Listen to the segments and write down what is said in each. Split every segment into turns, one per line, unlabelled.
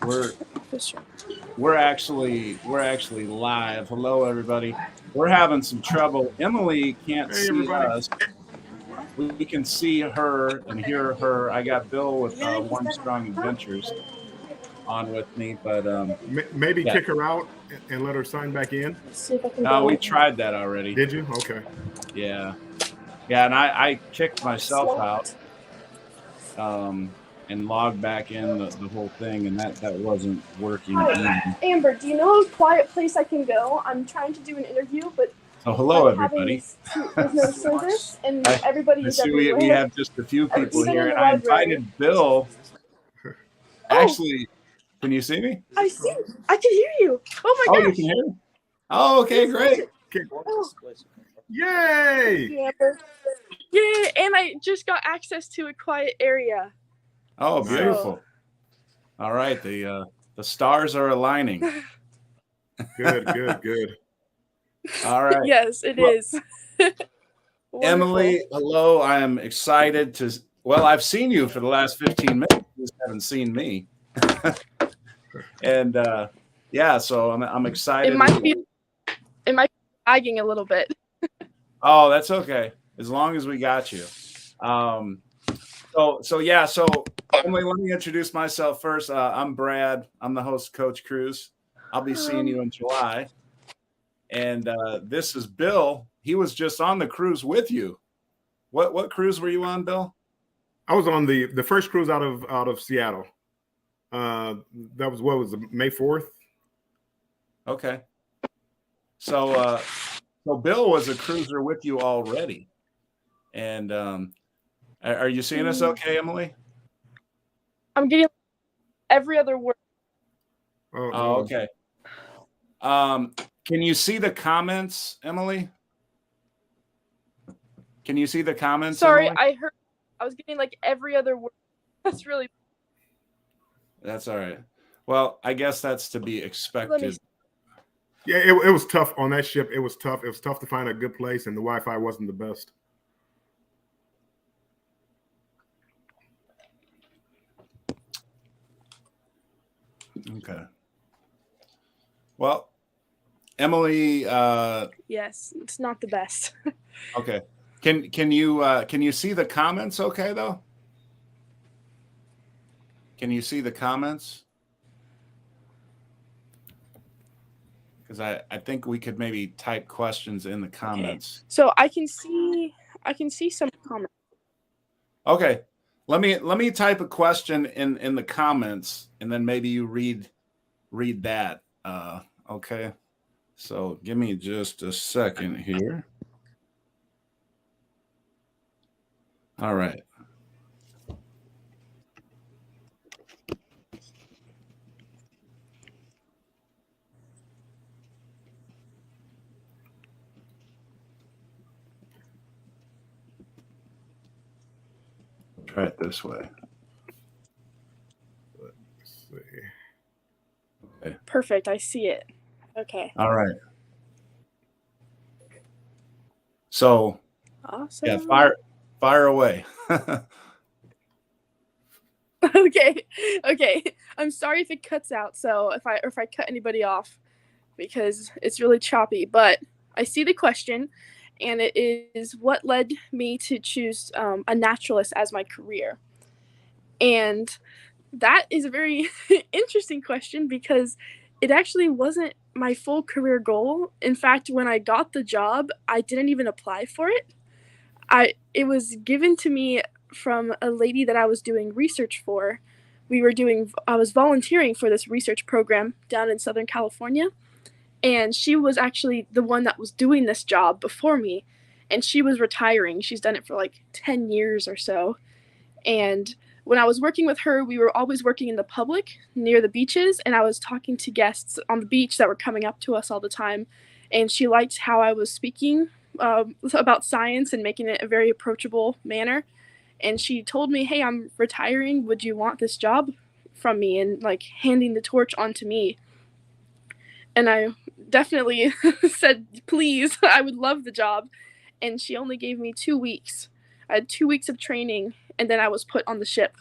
We're we're actually live. Hello, everybody. We're having some trouble. Emily can't
Hey,
see
everybody.
us. We can see her and hear her. I got Bill with One Strong Adventures on with me, but
Maybe
yeah,
kick her out and let her sign back in.
See if I can
we
go.
tried that already.
Did you? Okay.
Yeah, yeah, and I kicked myself out and logged back in the whole thing, and that wasn't working either.
Amber, do you know a quiet place I can go? I'm trying to do an interview, but
So hello, everybody.
there's no service, and everybody
I
is
see
everywhere.
we have just a few people
Even in
here,
the
and I
library.
invited Bill. Actually, can you see me?
I see. I can hear you. Oh my
Oh,
gosh.
you can hear me? Oh, okay, great.
Okay.
Oh.
Yay!
Yay! And I just got access to a quiet area.
Oh, beautiful. All right, the stars are aligning.
Good.
All right.
Yes, it is.
Emily, hello. I am excited to. Well, I've seen you for the last 15 minutes. You just haven't seen me. And yeah, so I'm excited.
It might be lagging a little bit.
Oh, that's okay. As long as we got you. So Emily, let me introduce myself first. I'm Brad. I'm the host of Coach Cruise. I'll be seeing you in July. And this is Bill. He was just on the cruise with you. What cruise were you on, Bill?
I was on the first cruise out of Seattle. That was May 4th.
Okay. So Bill was a cruiser with you already. And are you seeing us okay, Emily?
I'm getting every other word.
Oh, okay. Can you see the comments, Emily? Can you see the comments?
Sorry,
Emily?
I was getting like every other word. That's
all right. Well, I guess that's to be expected.
Yeah, it was tough on that ship. It was tough. It was tough to find a good place, and the Wi-Fi wasn't the best.
Okay. Well, Emily.
Yes, it's not the best.
Okay. Can you see the comments? Okay, though. Can you see the comments? Because I think we could maybe type questions in the comments.
Okay. So I can see some comments.
Okay. Let me type a question in the comments, and then maybe you read that. Okay. So give me just a second here. All right. Try it this way.
Let's see.
Okay. Perfect. I see it. Okay.
All right. So,
awesome.
Yeah, fire away.
Okay. I'm sorry if it cuts out. So if I cut anybody off, because it's really choppy. But I see the question, and it is what led me to choose a naturalist as my career. And that is a very interesting question because it actually wasn't my full career goal. In fact, when I got the job, I didn't even apply for it. It was given to me from a lady that I was doing research for. I was volunteering for this research program down in Southern California. And she was actually the one that was doing this job before me. And she was retiring. She's done it for like 10 years or so. And when I was working with her, we were always working in the public near the beaches. And I was talking to guests on the beach that were coming up to us all the time. And she liked how I was speaking about science and making it a very approachable manner. And she told me, hey, I'm retiring. Would you want this job from me? And like handing the torch onto me. And I definitely said, please, I would love the job. And she only gave me 2 weeks. I had 2 weeks of training, and then I was put on the ship.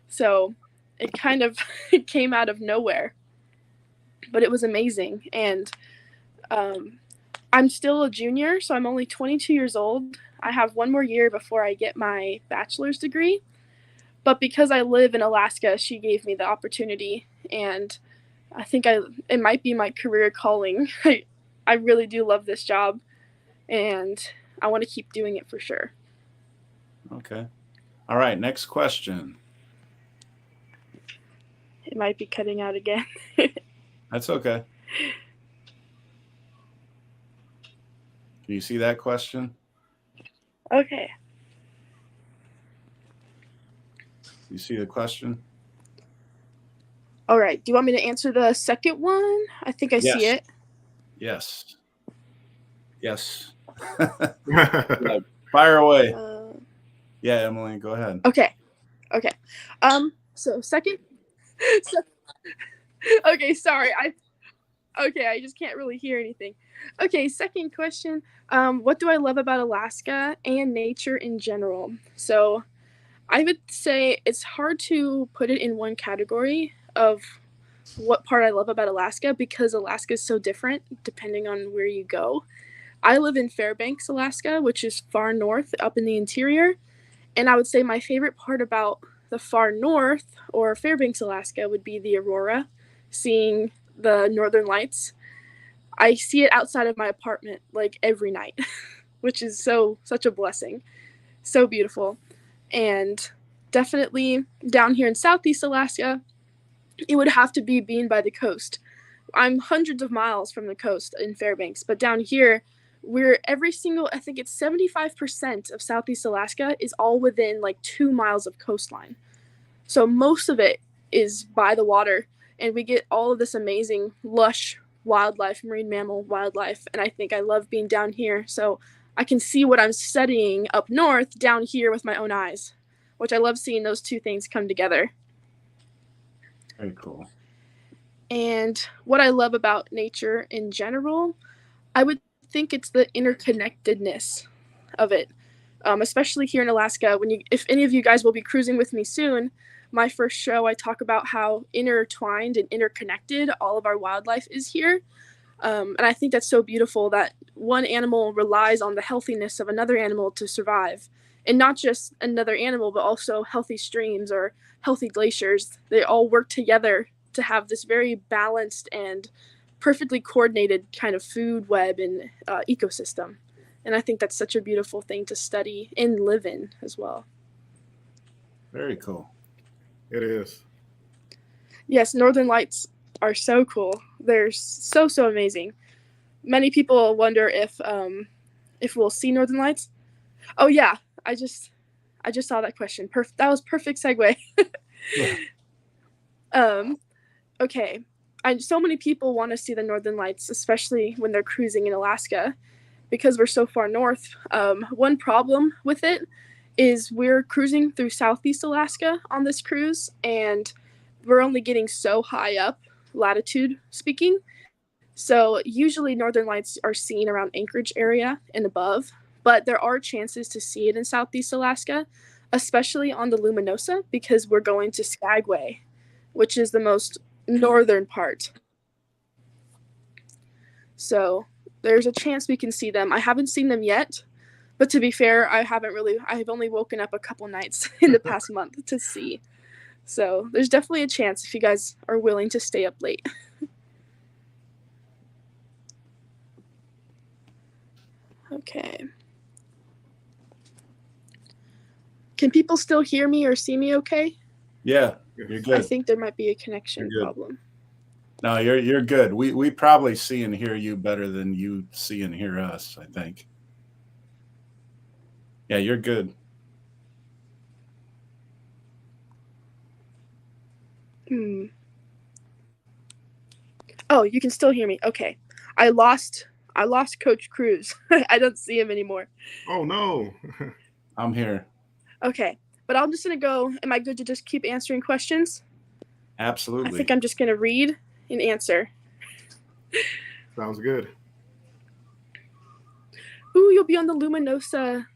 So it kind of came out of nowhere, but it was amazing. And I'm still a junior, so I'm only 22 years old. I have one more year before I get my bachelor's degree. But because I live in Alaska, she gave me the opportunity, and I think it might be my career calling. I really do love this job, and I want to keep doing it for sure.
Okay. All right. Next question.
It might be cutting out again.
That's okay. Can you see that question?
Okay.
You see the question?
All right. Do you want me to answer the second one? I think I see it.
Yes. Yes. Yeah, fire away. Yeah, Emily, go ahead.
Okay. So second. Okay, sorry. I just can't really hear anything. Okay, second question. What do I love about Alaska and nature in general? So I would say it's hard to put it in one category of what part I love about Alaska, because Alaska is so different depending on where you go. I live in Fairbanks, Alaska, which is far north up in the interior. And I would say my favorite part about the far north, or Fairbanks, Alaska, would be the aurora, seeing the northern lights. I see it outside of my apartment like every night, which is such a blessing. So beautiful. And definitely down here in Southeast Alaska, it would have to be being by the coast. I'm hundreds of miles from the coast in Fairbanks, but down here, I think it's 75% of Southeast Alaska is all within like 2 miles of coastline. So most of it is by the water, and we get all of this amazing, lush wildlife, marine mammal wildlife. And I think I love being down here. So I can see what I'm studying up north down here with my own eyes, which I love seeing those two things come together.
Very cool.
And what I love about nature in general, I would think it's the interconnectedness of it, especially here in Alaska. If any of you guys will be cruising with me soon, my first show, I talk about how intertwined and interconnected all of our wildlife is here. And I think that's so beautiful that one animal relies on the healthiness of another animal to survive. And not just another animal, but also healthy streams or healthy glaciers. They all work together to have this very balanced and perfectly coordinated kind of food web and ecosystem. And I think that's such a beautiful thing to study and live in as well.
Very cool.
It is.
Yes, Northern Lights are so cool. They're so amazing. Many people wonder if we'll see Northern Lights. Oh yeah, I just saw that question. That was perfect segue. Yeah. Okay. So many people want to see the Northern Lights, especially when they're cruising in Alaska, because we're so far north. One problem with it is we're cruising through Southeast Alaska on this cruise, and we're only getting so high up, latitude speaking. So usually Northern Lights are seen around Anchorage area and above, but there are chances to see it in Southeast Alaska, especially on the Luminosa, because we're going to Skagway, which is the most northern part. So there's a chance we can see them. I haven't seen them yet, but to be fair, I've only woken up a couple nights in the past month to see. So there's definitely a chance if you guys are willing to stay up late. Okay. Can people still hear me or see me okay?
Yeah, you're good.
I think there might be a connection problem.
No, you're good. We probably see and hear you better than you see and hear us, I think. Yeah, you're good.
Oh, you can still hear me. Okay. I lost Coach Cruz. I don't see him anymore.
Oh no.
I'm here.
Okay. But I'm just going to go. Am I good to just keep answering questions?
Absolutely.
I think I'm just going to read and answer.
Sounds good.
Ooh, you'll be on the Luminosa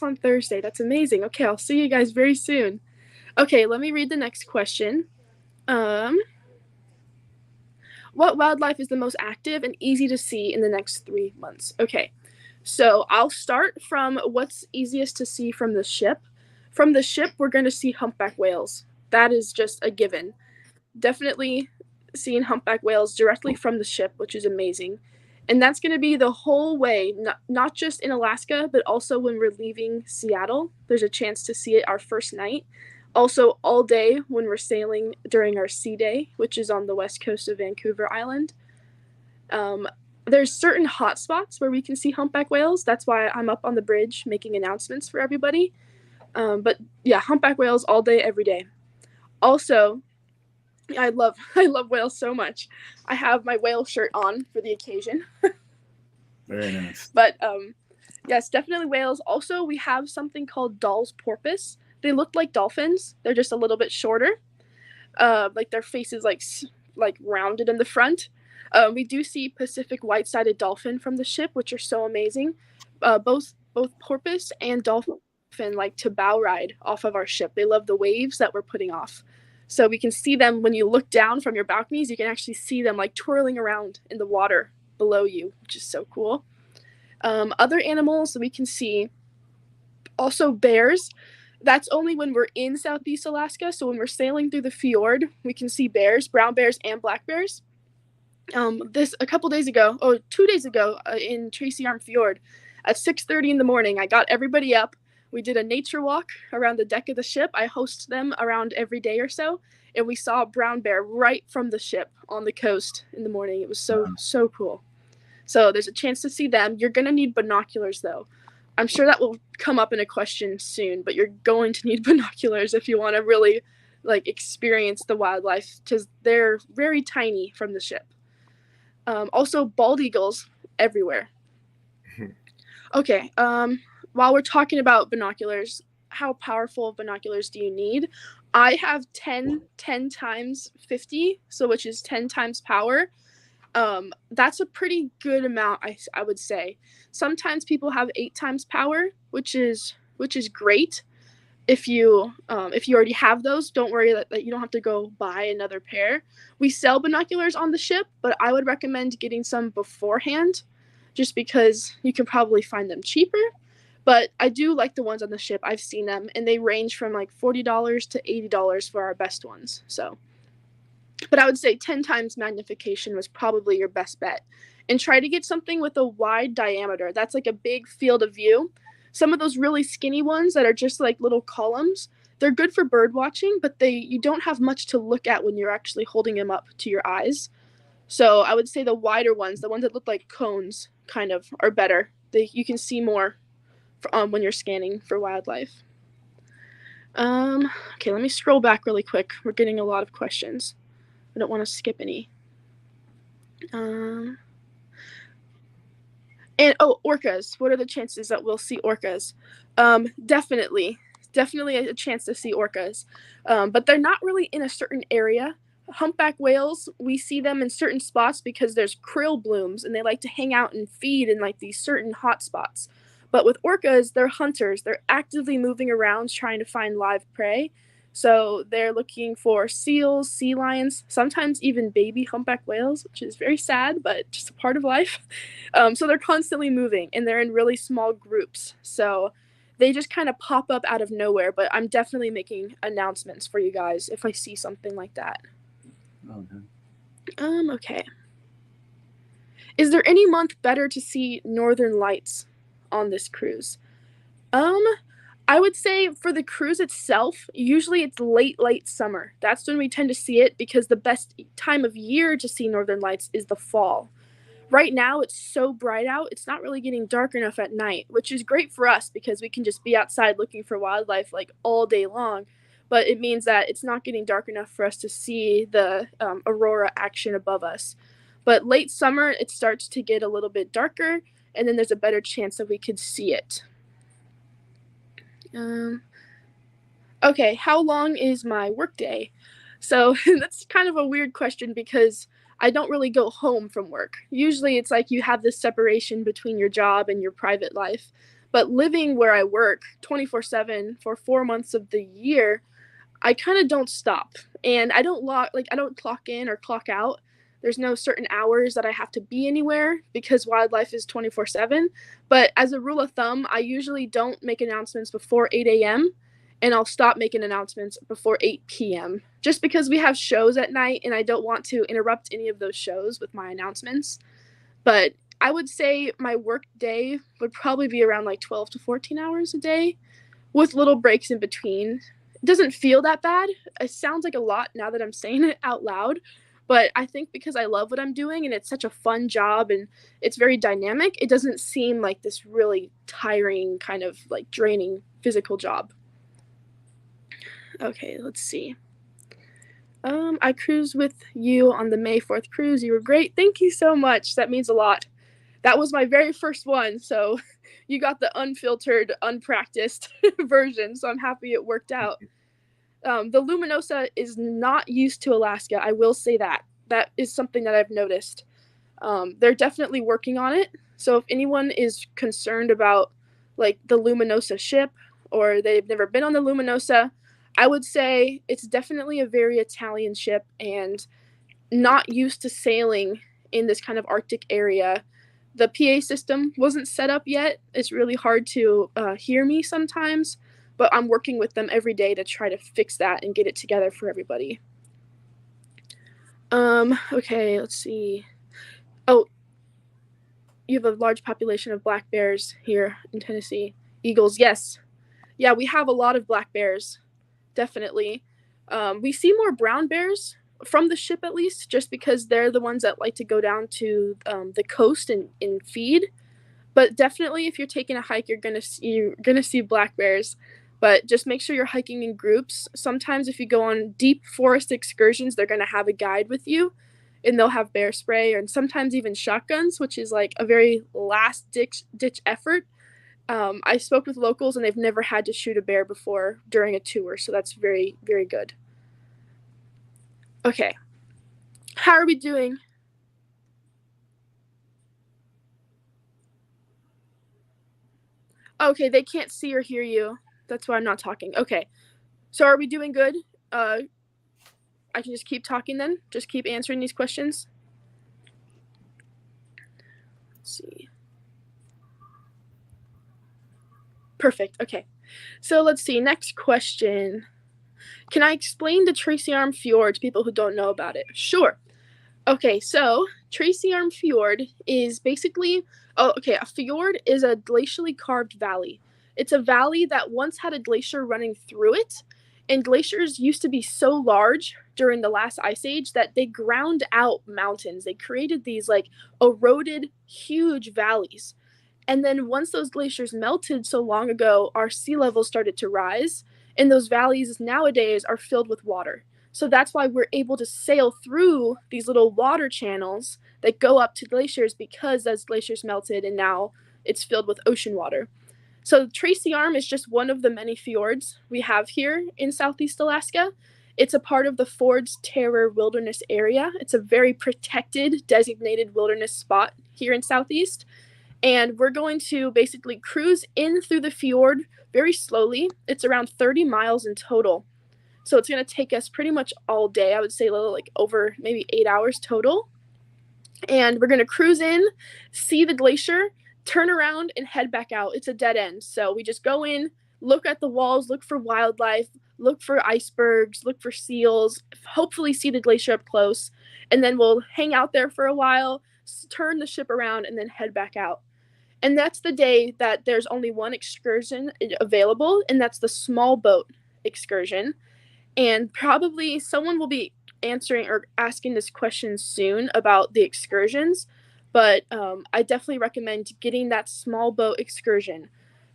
on Thursday. That's amazing. Okay, I'll see you guys very soon. Okay, let me read the next question. What wildlife is the most active and easy to see in the next 3 months? Okay, so I'll start from what's easiest to see from the ship. From the ship, we're going to see humpback whales. That is just a given. Definitely seeing humpback whales directly from the ship, which is amazing. And that's going to be the whole way, not just in Alaska, but also when we're leaving Seattle. There's a chance to see it our first night. Also, all day when we're sailing during our sea day, which is on the west coast of Vancouver Island. There's certain hot spots where we can see humpback whales. That's why I'm up on the bridge making announcements for everybody. But yeah, humpback whales all day, every day. Also, I love whales so much. I have my whale shirt on for the occasion.
Very nice.
But yes, definitely whales. Also, we have something called Dall's porpoise. They look like dolphins. They're just a little bit shorter. Like their face is like rounded in the front. We do see Pacific white-sided dolphin from the ship, which are so amazing. Both porpoise and dolphin like to bow ride off of our ship. They love the waves that we're putting off. So we can see them when you look down from your balconies. You can actually see them like twirling around in the water below you, which is so cool. Other animals we can see, also bears. That's only when we're in Southeast Alaska. So when we're sailing through the fjord, we can see bears, brown bears and black bears. This a couple days ago, 2 days ago, in Tracy Arm Fjord, at 6:30 in the morning, I got everybody up. We did a nature walk around the deck of the ship. I host them around every day or so, and we saw a brown bear right from the ship on the coast in the morning. It was so cool. So there's a chance to see them. You're gonna need binoculars though. I'm sure that will come up in a question soon, but you're going to need binoculars if you want to really like experience the wildlife, because they're very tiny from the ship. Also, bald eagles everywhere. Okay, while we're talking about binoculars, how powerful of binoculars do you need? I have 10 times 50, so which is 10 times power. That's a pretty good amount, I would say. Sometimes people have 8 times power, which is great. If you already have those, don't worry that you don't have to go buy another pair. We sell binoculars on the ship, but I would recommend getting some beforehand, just because you can probably find them cheaper. But I do like the ones on the ship. I've seen them, and they range from like $40 to $80 for our best ones. So, but I would say 10 times magnification was probably your best bet. And try to get something with a wide diameter. That's like a big field of view. Some of those really skinny ones that are just like little columns, they're good for bird watching, but you don't have much to look at when you're actually holding them up to your eyes. So I would say the wider ones, the ones that look like cones, kind of are better. You can see more when you're scanning for wildlife. Okay, let me scroll back really quick. We're getting a lot of questions. I don't want to skip any. And orcas. What are the chances that we'll see orcas? Definitely a chance to see orcas. But they're not really in a certain area. Humpback whales, we see them in certain spots because there's krill blooms and they like to hang out and feed in like these certain hot spots. But with orcas, they're hunters. They're actively moving around trying to find live prey. So they're looking for seals, sea lions, sometimes even baby humpback whales, which is very sad, but just a part of life. So they're constantly moving, and they're in really small groups. So they just kind of pop up out of nowhere, but I'm definitely making announcements for you guys if I see something like that.
Okay.
Okay. Is there any month better to see northern lights on this cruise? I would say for the cruise itself, usually it's late summer. That's when we tend to see it, because the best time of year to see northern lights is the fall. Right now, it's so bright out, it's not really getting dark enough at night, which is great for us because we can just be outside looking for wildlife like all day long. But it means that it's not getting dark enough for us to see the aurora action above us. But late summer, it starts to get a little bit darker, and then there's a better chance that we could see it. Okay, how long is my workday? So that's kind of a weird question because I don't really go home from work. Usually it's like you have this separation between your job and your private life. But living where I work 24/7 for 4 months of the year, I kind of don't stop, and I don't clock in or clock out. There's no certain hours that I have to be anywhere because wildlife is 24/7. But as a rule of thumb, I usually don't make announcements before 8 a.m. and I'll stop making announcements before 8 p.m. just because we have shows at night and I don't want to interrupt any of those shows with my announcements. But I would say my work day would probably be around like 12 to 14 hours a day with little breaks in between. It doesn't feel that bad. It sounds like a lot now that I'm saying it out loud, but I think because I love what I'm doing and it's such a fun job and it's very dynamic, it doesn't seem like this really tiring kind of like draining physical job. Okay, let's see. I cruised with you on the May 4th cruise. You were great. Thank you so much. That means a lot. That was my very first one, so you got the unfiltered, unpracticed version, so I'm happy it worked out. The Luminosa is not used to Alaska. I will say that. That is something that I've noticed. They're definitely working on it, so if anyone is concerned about like the Luminosa ship or they've never been on the Luminosa, I would say it's definitely a very Italian ship and not used to sailing in this kind of Arctic area. The PA system wasn't set up yet. It's really hard to hear me sometimes, but I'm working with them every day to try to fix that and get it together for everybody. Okay, let's see. Oh, you have a large population of black bears here in Tennessee. Eagles, yes. Yeah, we have a lot of black bears, definitely. We see more brown bears from the ship at least, just because they're the ones that like to go down to the coast and feed. But definitely, if you're taking a hike, you're gonna see black bears. But just make sure you're hiking in groups. Sometimes if you go on deep forest excursions, they're gonna have a guide with you, and they'll have bear spray and sometimes even shotguns, which is like a very last ditch effort. I spoke with locals and they've never had to shoot a bear before during a tour, so that's very, very good. Okay, how are we doing? Okay, they can't see or hear you. That's why I'm not talking. Okay, so are we doing good? I can just keep talking then? Just keep answering these questions? Let's see. Perfect, okay. So let's see, next question. Can I explain the Tracy Arm Fjord to people who don't know about it? Sure. Okay, so Tracy Arm Fjord is basically, a fjord is a glacially carved valley. It's a valley that once had a glacier running through it, and glaciers used to be so large during the last ice age that they ground out mountains. They created these like eroded huge valleys. And then once those glaciers melted so long ago, our sea level started to rise, and those valleys nowadays are filled with water. So that's why we're able to sail through these little water channels that go up to glaciers, because those glaciers melted and now it's filled with ocean water. So Tracy Arm is just one of the many fjords we have here in Southeast Alaska. It's a part of the Ford's Terror Wilderness Area. It's a very protected, designated wilderness spot here in Southeast. And we're going to basically cruise in through the fjord very slowly. It's around 30 miles in total. So it's going to take us pretty much all day. I would say like over maybe 8 hours total. And we're going to cruise in, see the glacier, turn around, and head back out. It's a dead end. So we just go in, look at the walls, look for wildlife, look for icebergs, look for seals, hopefully see the glacier up close. And then we'll hang out there for a while, turn the ship around, and then head back out. And that's the day that there's only one excursion available, and that's the small boat excursion. And probably someone will be answering or asking this question soon about the excursions, but I definitely recommend getting that small boat excursion.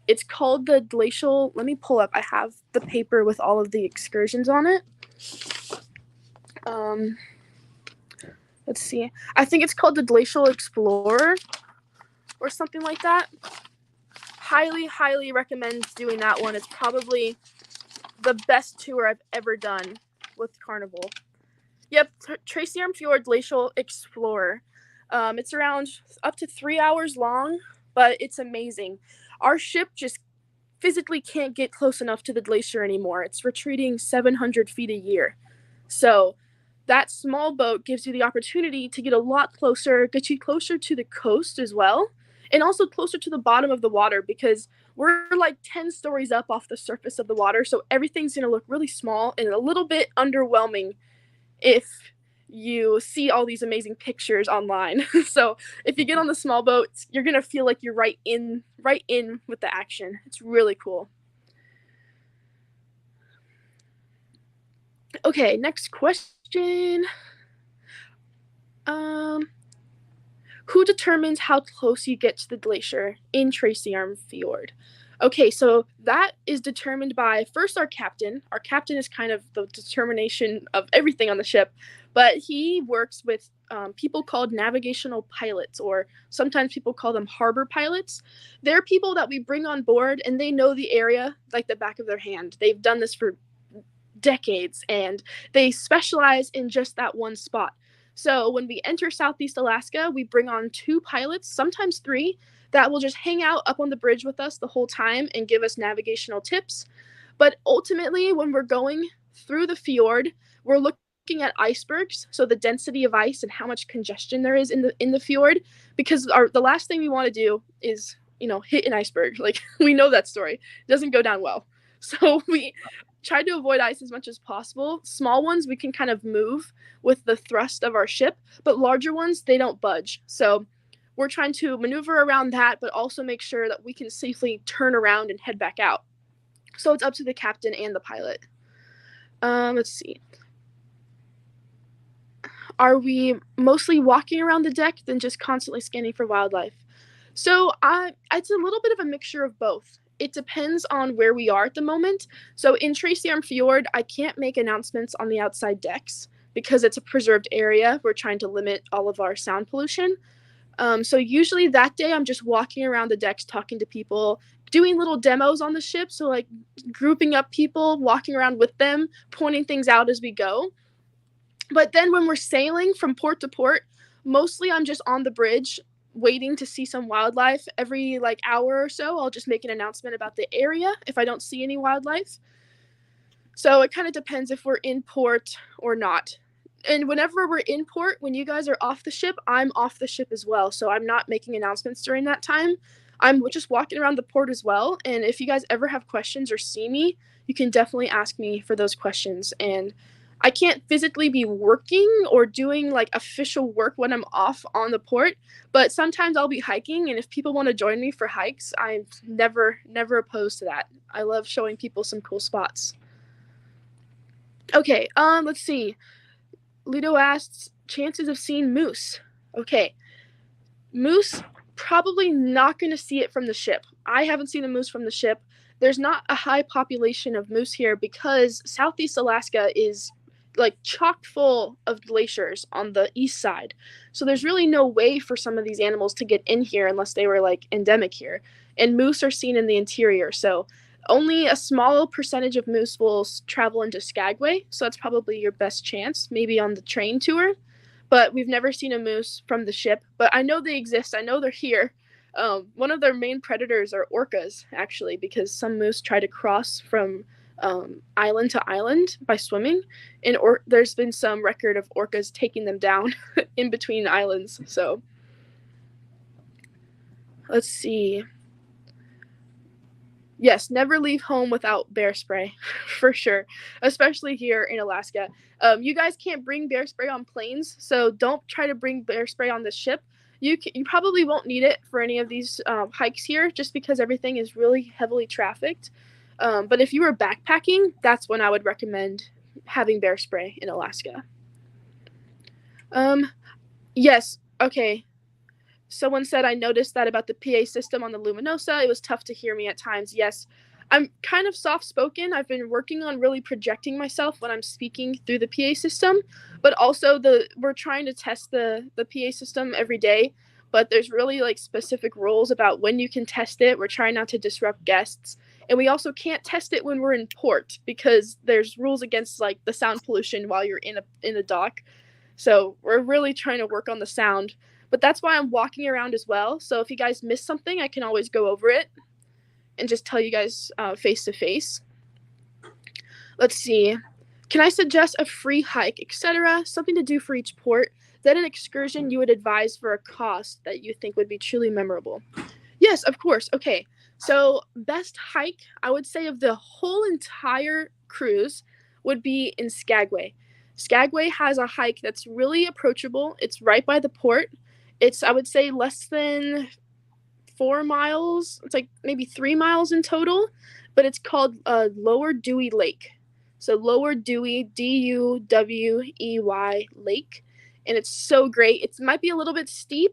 It's called the Glacial, let me pull up, I have the paper with all of the excursions on it. Let's see, I think it's called the Glacial Explorer or something like that. Highly recommend doing that one. It's probably the best tour I've ever done with Carnival. Yep, Tracy Arm Fjord Glacial Explorer. It's around up to 3 hours long, but it's amazing. Our ship just physically can't get close enough to the glacier anymore. It's retreating 700 feet a year. So that small boat gives you the opportunity to get a lot closer, get you closer to the coast as well, and also closer to the bottom of the water, because we're like 10 stories up off the surface of the water. So everything's going to look really small and a little bit underwhelming if you see all these amazing pictures online. So if you get on the small boat, you're going to feel like you're right in with the action. It's really cool. Okay, next question. Who determines how close you get to the glacier in Tracy Arm Fjord? Okay, so that is determined by first our captain. Our captain is kind of the determination of everything on the ship, but he works with people called navigational pilots, or sometimes people call them harbor pilots. They're people that we bring on board, and they know the area like the back of their hand. They've done this for decades, and they specialize in just that one spot. So when we enter Southeast Alaska, we bring on 2 pilots, sometimes 3, that will just hang out up on the bridge with us the whole time and give us navigational tips. But ultimately, when we're going through the fjord, we're looking at icebergs, so the density of ice and how much congestion there is in the fjord, because the last thing we want to do is, hit an iceberg. Like, we know that story. It doesn't go down well. So we try to avoid ice as much as possible. Small ones we can kind of move with the thrust of our ship, but larger ones, they don't budge. So we're trying to maneuver around that, but also make sure that we can safely turn around and head back out. So it's up to the captain and the pilot. Let's see. Are we mostly walking around the deck than just constantly scanning for wildlife? So it's a little bit of a mixture of both. It depends on where we are at the moment. So in Tracy Arm Fjord, I can't make announcements on the outside decks because it's a preserved area. We're trying to limit all of our sound pollution. So usually that day I'm just walking around the decks, talking to people, doing little demos on the ship. So like grouping up people, walking around with them, pointing things out as we go. But then when we're sailing from port to port, mostly I'm just on the bridge waiting to see some wildlife. Every hour or so, I'll just make an announcement about the area if I don't see any wildlife. So it kind of depends if we're in port or not. And whenever we're in port, when you guys are off the ship, I'm off the ship as well. So I'm not making announcements during that time. I'm just walking around the port as well. And if you guys ever have questions or see me, you can definitely ask me for those questions. And I can't physically be working or doing official work when I'm off on the port, but sometimes I'll be hiking, and if people want to join me for hikes, I'm never opposed to that. I love showing people some cool spots. Okay, let's see. Ludo asks, chances of seeing moose. Okay, moose, probably not going to see it from the ship. I haven't seen a moose from the ship. There's not a high population of moose here because Southeast Alaska is chock full of glaciers on the east side. So there's really no way for some of these animals to get in here unless they were endemic here. And moose are seen in the interior. So only a small percentage of moose will travel into Skagway. So that's probably your best chance, maybe on the train tour. But we've never seen a moose from the ship. But I know they exist. I know they're here. One of their main predators are orcas, actually, because some moose try to cross from island to island by swimming, and there's been some record of orcas taking them down in between islands. So let's see. Yes, never leave home without bear spray, for sure, especially here in Alaska. You guys can't bring bear spray on planes, so don't try to bring bear spray on the ship. You probably won't need it for any of these hikes here, just because everything is really heavily trafficked. But if you were backpacking, that's when I would recommend having bear spray in Alaska. Yes, okay. Someone said, I noticed that about the PA system on the Luminosa. It was tough to hear me at times. Yes, I'm kind of soft-spoken. I've been working on really projecting myself when I'm speaking through the PA system, but also we're trying to test the PA system every day, but there's really specific rules about when you can test it. We're trying not to disrupt guests. And we also can't test it when we're in port because there's rules against the sound pollution while you're in a dock. So we're really trying to work on the sound. But that's why I'm walking around as well. So if you guys miss something, I can always go over it. and just tell you guys face to face. Let's see. Can I suggest a free hike, etc.? Something to do for each port. Then an excursion you would advise for a cost that you think would be truly memorable. Yes, of course. Okay. So best hike, I would say, of the whole entire cruise would be in Skagway. Skagway has a hike that's really approachable. It's right by the port. It's, I would say, less than 4 miles. It's like maybe 3 miles in total, but it's called Lower Dewey Lake. So Lower Dewey, Duwey Lake, and it's so great. It might be a little bit steep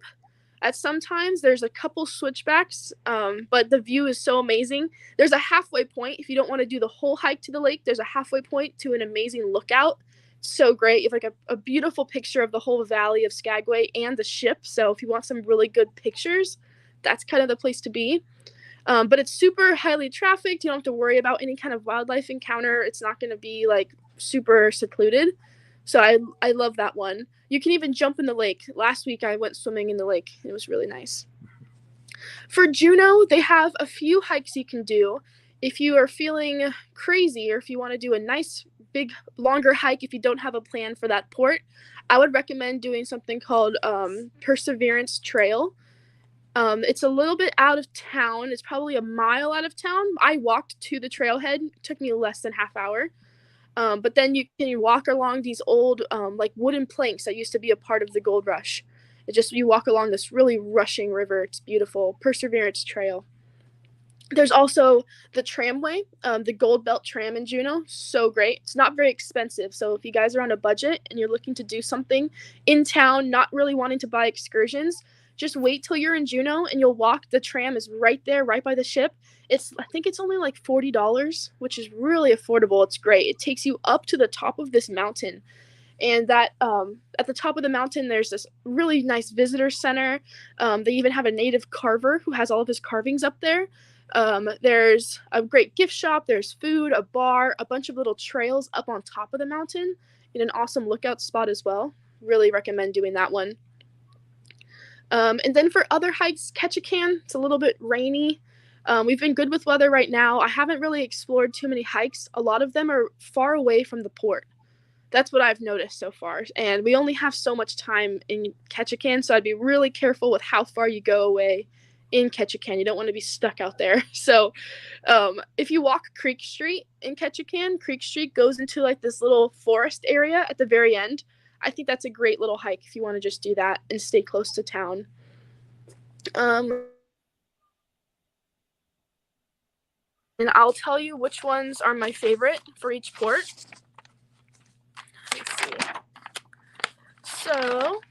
at sometimes. There's a couple switchbacks, but the view is so amazing. There's a halfway point. If you don't want to do the whole hike to the lake, there's a halfway point to an amazing lookout. So great. You have like a beautiful picture of the whole valley of Skagway and the ship. So if you want some really good pictures, that's kind of the place to be. But it's super highly trafficked. You don't have to worry about any kind of wildlife encounter. It's not going to be like super secluded. So I love that one. You can even jump in the lake. Last week I went swimming in the lake. It was really nice. For Juneau, they have a few hikes you can do. If you are feeling crazy, or if you want to do a nice, big, longer hike, if you don't have a plan for that port, I would recommend doing something called Perseverance Trail. It's a little bit out of town. It's probably a mile out of town. I walked to the trailhead. It took me less than half hour. But then you can walk along these old like wooden planks that used to be a part of the gold rush. You walk along this really rushing river. It's beautiful. Perseverance Trail. There's also the tramway, the Gold Belt tram in Juneau. So great. It's not very expensive. So if you guys are on a budget and you're looking to do something in town, not really wanting to buy excursions, just wait till you're in Juneau and you'll walk. The tram is right there, right by the ship. I think it's only like $40, which is really affordable. It's great. It takes you up to the top of this mountain. And that at the top of the mountain, there's this really nice visitor center. They even have a native carver who has all of his carvings up there. There's a great gift shop. There's food, a bar, a bunch of little trails up on top of the mountain, and an awesome lookout spot as well. Really recommend doing that one. And then for other hikes, Ketchikan, it's a little bit rainy. We've been good with weather right now. I haven't really explored too many hikes. A lot of them are far away from the port. That's what I've noticed so far. And we only have so much time in Ketchikan, so I'd be really careful with how far you go away in Ketchikan. You don't want to be stuck out there. So if you walk Creek Street in Ketchikan, Creek Street goes into like this little forest area at the very end. I think that's a great little hike if you want to just do that and stay close to town. And I'll tell you which ones are my favorite for each port. Let's see. So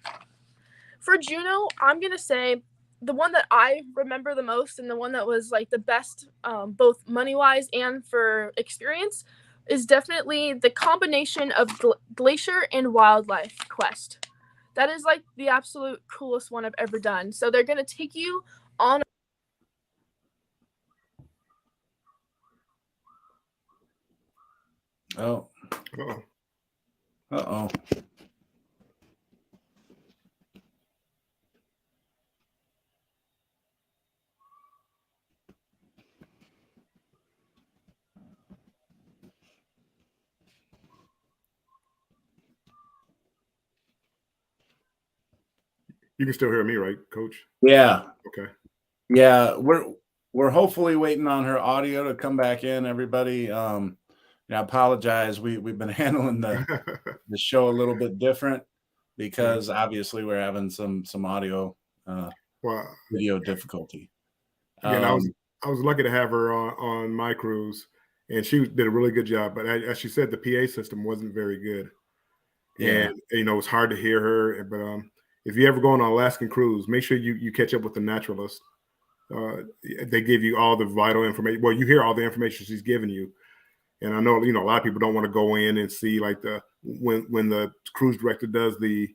for Juneau, I'm going to say the one that I remember the most and the one that was like the best, both money-wise and for experience, is definitely the combination of Glacier and Wildlife Quest. That is like the absolute coolest one I've ever done. So they're going to take you on.
Oh.
Uh-oh.
Uh-oh.
You can still hear me, right, Coach?
Yeah.
Okay.
Yeah, we're hopefully waiting on her audio to come back in. Everybody, I apologize. We've been handling the show a little bit different because obviously we're having some audio video difficulty.
Again, I was lucky to have her on my cruise, and she did a really good job. But as she said, the PA system wasn't very good, and it's hard to hear her. But if you ever go on an Alaskan cruise, make sure you catch up with the naturalist. They give you all the vital information. Well, you hear all the information she's giving you. And I know, a lot of people don't want to go in and see like when the cruise director does the,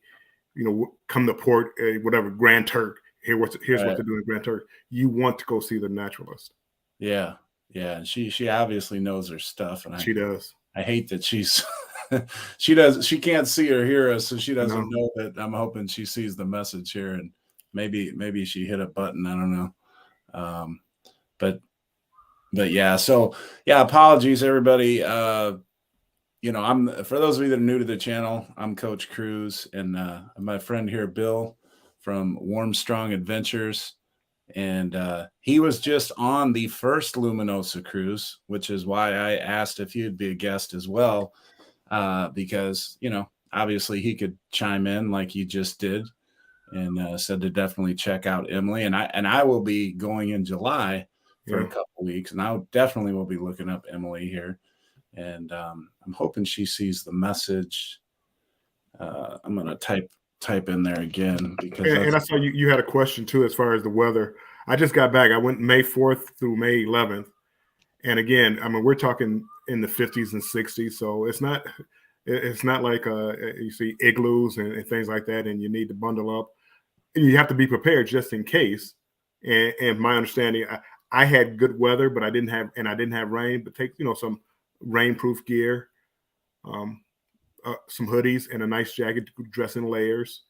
come to port, whatever, Grand Turk. Here's what they're doing in Grand Turk. You want to go see the naturalist.
Yeah. Yeah. She obviously knows her stuff. And
she does.
I hate that she can't see or hear us. So she doesn't know that. I'm hoping she sees the message here and maybe she hit a button. I don't know. But But yeah, so yeah, apologies everybody. I'm for those of you that are new to the channel, I'm Coach Cruz, and my friend here, Bill from Warm Strong Adventures. And he was just on the first Luminosa cruise, which is why I asked if you'd be a guest as well, because obviously he could chime in like he just did, and said to definitely check out Emily. And I will be going in July for a couple weeks, and I definitely will be looking up Emily here. And I'm hoping she sees the message. I'm gonna type in there again because
and I saw you had a question too as far as the weather. I just got back. I went May 4th through May 11th, and again, I mean, we're talking in the 50s and 60s, so it's not like you see igloos and things like that, and you need to bundle up. And you have to be prepared just in case. And my understanding, I had good weather, but I didn't have rain. But take some rainproof gear, some hoodies, and a nice jacket to dress in layers.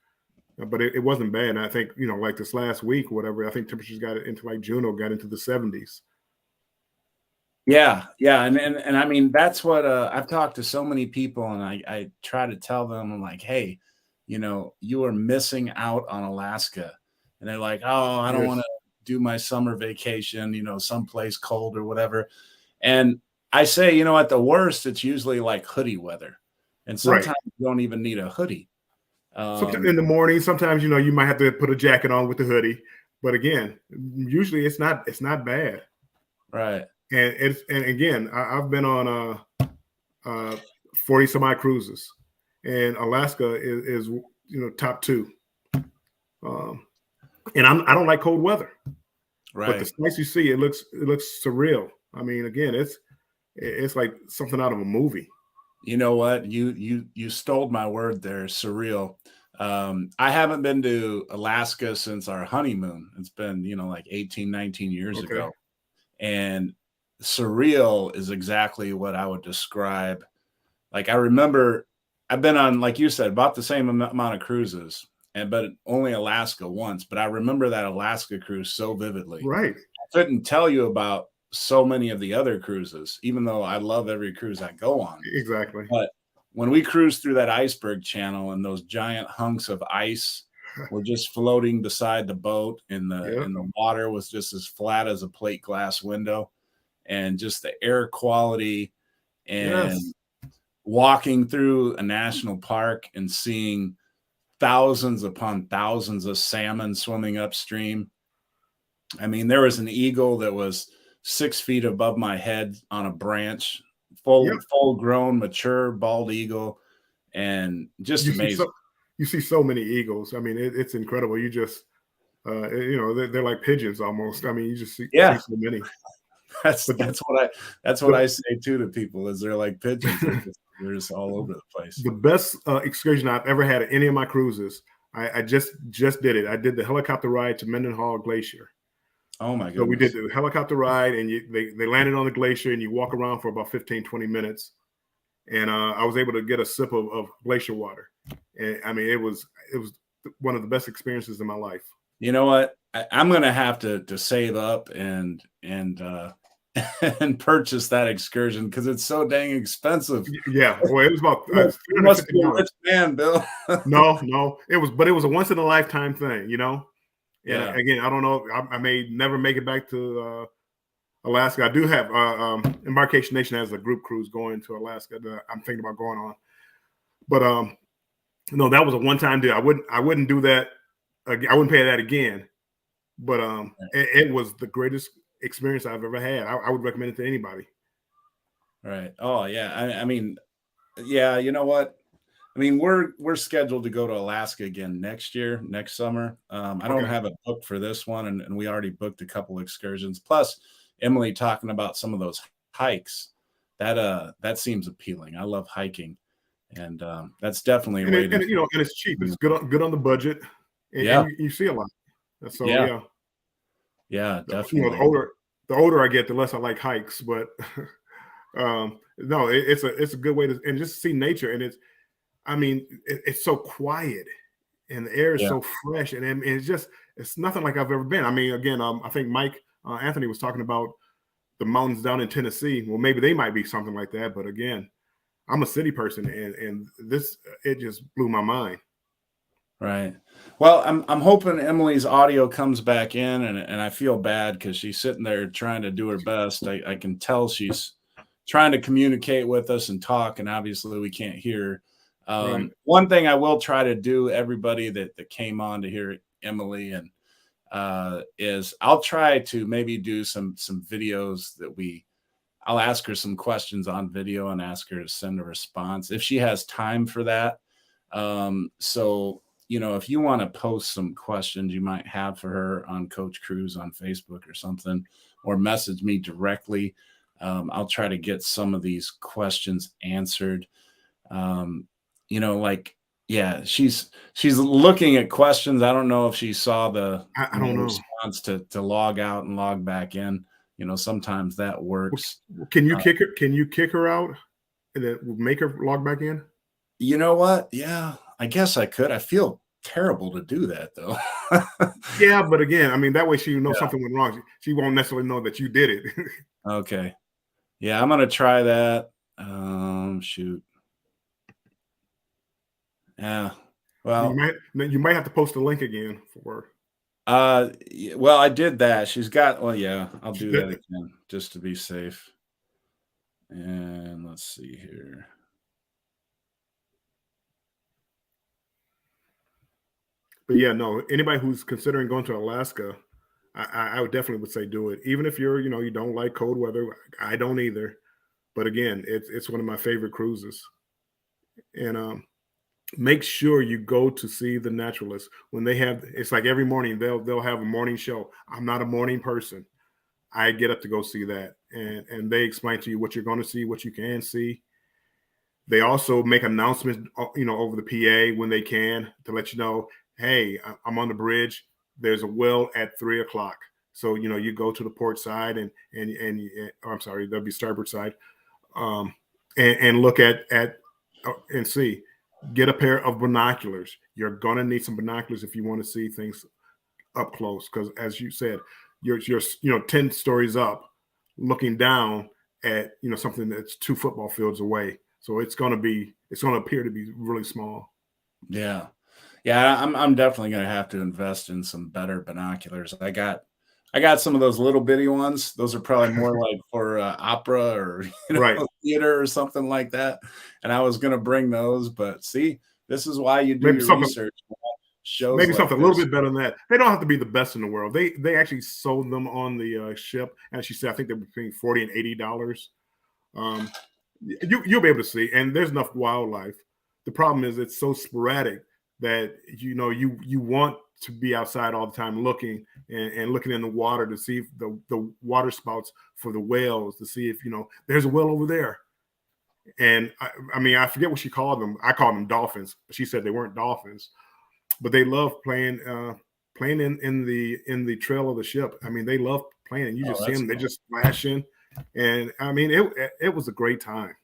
But it wasn't bad. And I think like this last week, whatever. I think temperatures got into like June or got into the 70s.
Yeah, and I mean that's what I've talked to so many people, and I try to tell them, I'm like, hey, you are missing out on Alaska, and they're like, oh, I don't want to do my summer vacation, someplace cold or whatever, and I say, at the worst, it's usually like hoodie weather, and sometimes you don't even need a hoodie.
Sometimes in the morning, sometimes you might have to put a jacket on with the hoodie, but again, usually it's not bad,
right?
And again, I've been on 40 some odd cruises, and Alaska is top 2. And I don't like cold weather,
right?
But the sights you see, it looks surreal. I mean, again, it's like something out of a movie.
You know what? You stole my word there, surreal. I haven't been to Alaska since our honeymoon. It's been, like 18, 19 years ago. And surreal is exactly what I would describe. Like, I remember I've been on, like you said, about the same amount of cruises, but only Alaska once. But I remember that Alaska cruise so vividly.
Right.
I couldn't tell you about so many of the other cruises, even though I love every cruise I go on.
Exactly.
But when we cruised through that iceberg channel and those giant hunks of ice were just floating beside the boat, and the water was just as flat as a plate glass window, and just the air quality, and walking through a national park and seeing thousands upon thousands of salmon swimming upstream. I mean, there was an eagle that was 6 feet above my head on a branch, full grown, mature bald eagle, and just amazing.
You see so many eagles. I mean, it's incredible. You just, they're like pigeons almost. I mean, you just see so many.
That's what I say too to people, is they're like pigeons. They're just all over the place.
The best excursion I've ever had at any of my cruises, I just did it. I did the helicopter ride to Mendenhall Glacier.
Oh my goodness.
So we did the helicopter ride, and they landed on the glacier, and you walk around for about 15, 20 minutes. And I was able to get a sip of glacier water. And I mean, it was one of the best experiences in my life.
You know what? I'm going to have to save up and purchase that excursion, because it's so dang expensive.
Yeah, well, it was about
you must be a rich man, Bill.
No, it was a once in a lifetime thing,
Yeah.
And again, I don't know. I may never make it back to Alaska. I do have Embarkation Nation has a group cruise going to Alaska that I'm thinking about going on. But no, that was a one-time deal. I wouldn't do that. I wouldn't pay that again. But it was the greatest experience I've ever had. I would recommend it to anybody.
Right. Oh yeah. I mean, yeah. You know what? I mean, we're scheduled to go to Alaska again next summer. I don't have it booked for this one, and we already booked a couple excursions. Plus, Emily talking about some of those hikes. That seems appealing. I love hiking, and that's definitely a way
and it's cheap. It's good on the budget. And you see a lot. So
yeah, definitely.
The older I get, the less I like hikes. But no, it's a good way to and just see nature. And it's so quiet, and the air is so fresh, and it's nothing like I've ever been. I mean, again, I think Mike Anthony was talking about the mountains down in Tennessee. Well, maybe they might be something like that. But again, I'm a city person, and this, it just blew my mind.
Right. Well, I'm hoping Emily's audio comes back in, and I feel bad because she's sitting there trying to do her best. I can tell she's trying to communicate with us and talk, and obviously we can't hear.
Right.
One thing I will try to do, everybody that came on to hear Emily, and is I'll try to maybe do some videos that I'll ask her some questions on video and ask her to send a response if she has time for that. So, you know, if you want to post some questions you might have for her on Coach Cruz on Facebook or something, or message me directly, I'll try to get some of these questions answered. You know, like, yeah, she's looking at questions. I don't know if she saw the
I don't know.
response to log out and log back in. You know, sometimes that works.
Can you kick her? Can you kick her out and then make her log back in?
You know what? Yeah, I guess I could. I feel terrible to do that though.
Yeah, but again, I mean, that way she knows something went wrong. She won't necessarily know that you did it.
Okay. Yeah, I'm gonna try that. Shoot. Yeah. Well,
you might have to post a link again for
her. Well, I did that. She's got. Well, yeah, I'll do that again just to be safe. And let's see here.
But yeah, no, anybody who's considering going to Alaska, I would definitely would say do it. Even if you're, you don't like cold weather. I don't either. But again, it's one of my favorite cruises. And make sure you go to see the Naturalist when they have. It's like every morning they'll have a morning show. I'm not a morning person. I get up to go see that, and they explain to you what you're going to see, what you can see. They also make announcements, over the PA when they can to let you know, hey, I'm on the bridge. There's a well at 3:00. So, you go to the port side and I'm sorry, there'll be starboard side, and look at and see. Get a pair of binoculars. You're gonna need some binoculars if you want to see things up close, because as you said, you're 10 stories up, looking down at something that's 2 football fields away. So it's gonna appear to be really small.
Yeah. I'm definitely gonna have to invest in some better binoculars. I got some of those little bitty ones. Those are probably more like for opera or
Right.
theater or something like that. And I was gonna bring those, but see, this is why you do
Maybe
your
something-
research. Shows
Maybe
like
something a little
this.
bit better than that. They don't have to be the best in the world. They actually sold them on the ship, and she said I think they're between $40 and $80. You'll be able to see, and there's enough wildlife. The problem is it's so sporadic that you want to be outside all the time looking and looking in the water to see if the water spouts for the whales, to see if there's a whale over there. And I mean, I forget what she called them. I called them dolphins, but she said they weren't dolphins. But they love playing in the trail of the ship. I mean, they love playing. You just see them; they're just flashing, and I mean, it was a great time.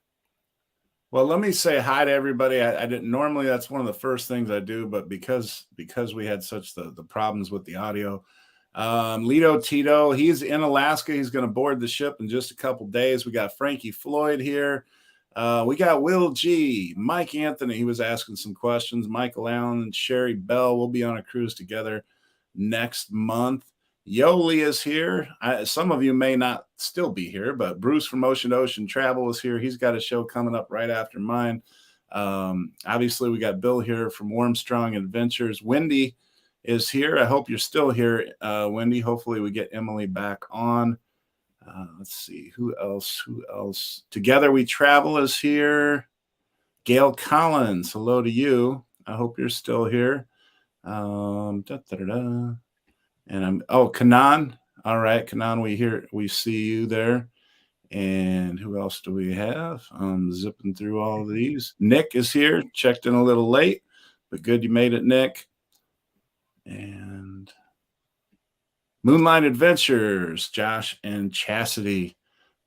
Well, let me say hi to everybody. I didn't normally. That's one of the first things I do, but because we had such the problems with the audio, Lito Tito, he's in Alaska. He's going to board the ship in just a couple days. We got Frankie Floyd here. We got Will G, Mike Anthony. He was asking some questions. Michael Allen and Sherry Bell. We'll be on a cruise together next month. Yoli is here. Some of you may not still be here, but Bruce from Ocean to Ocean Travel is here. He's got a show coming up right after mine. Obviously, we got Bill here from Warmstrong Adventures. Wendy is here. I hope you're still here, Wendy. Hopefully, we get Emily back on. Let's see, who else? Together We Travel is here. Gail Collins, hello to you. I hope you're still here. And Kanan. All right, Kanan, we see you there. And who else do we have? I'm zipping through all of these. Nick is here, checked in a little late, but good you made it, Nick. And Moonlight Adventures, Josh and Chastity.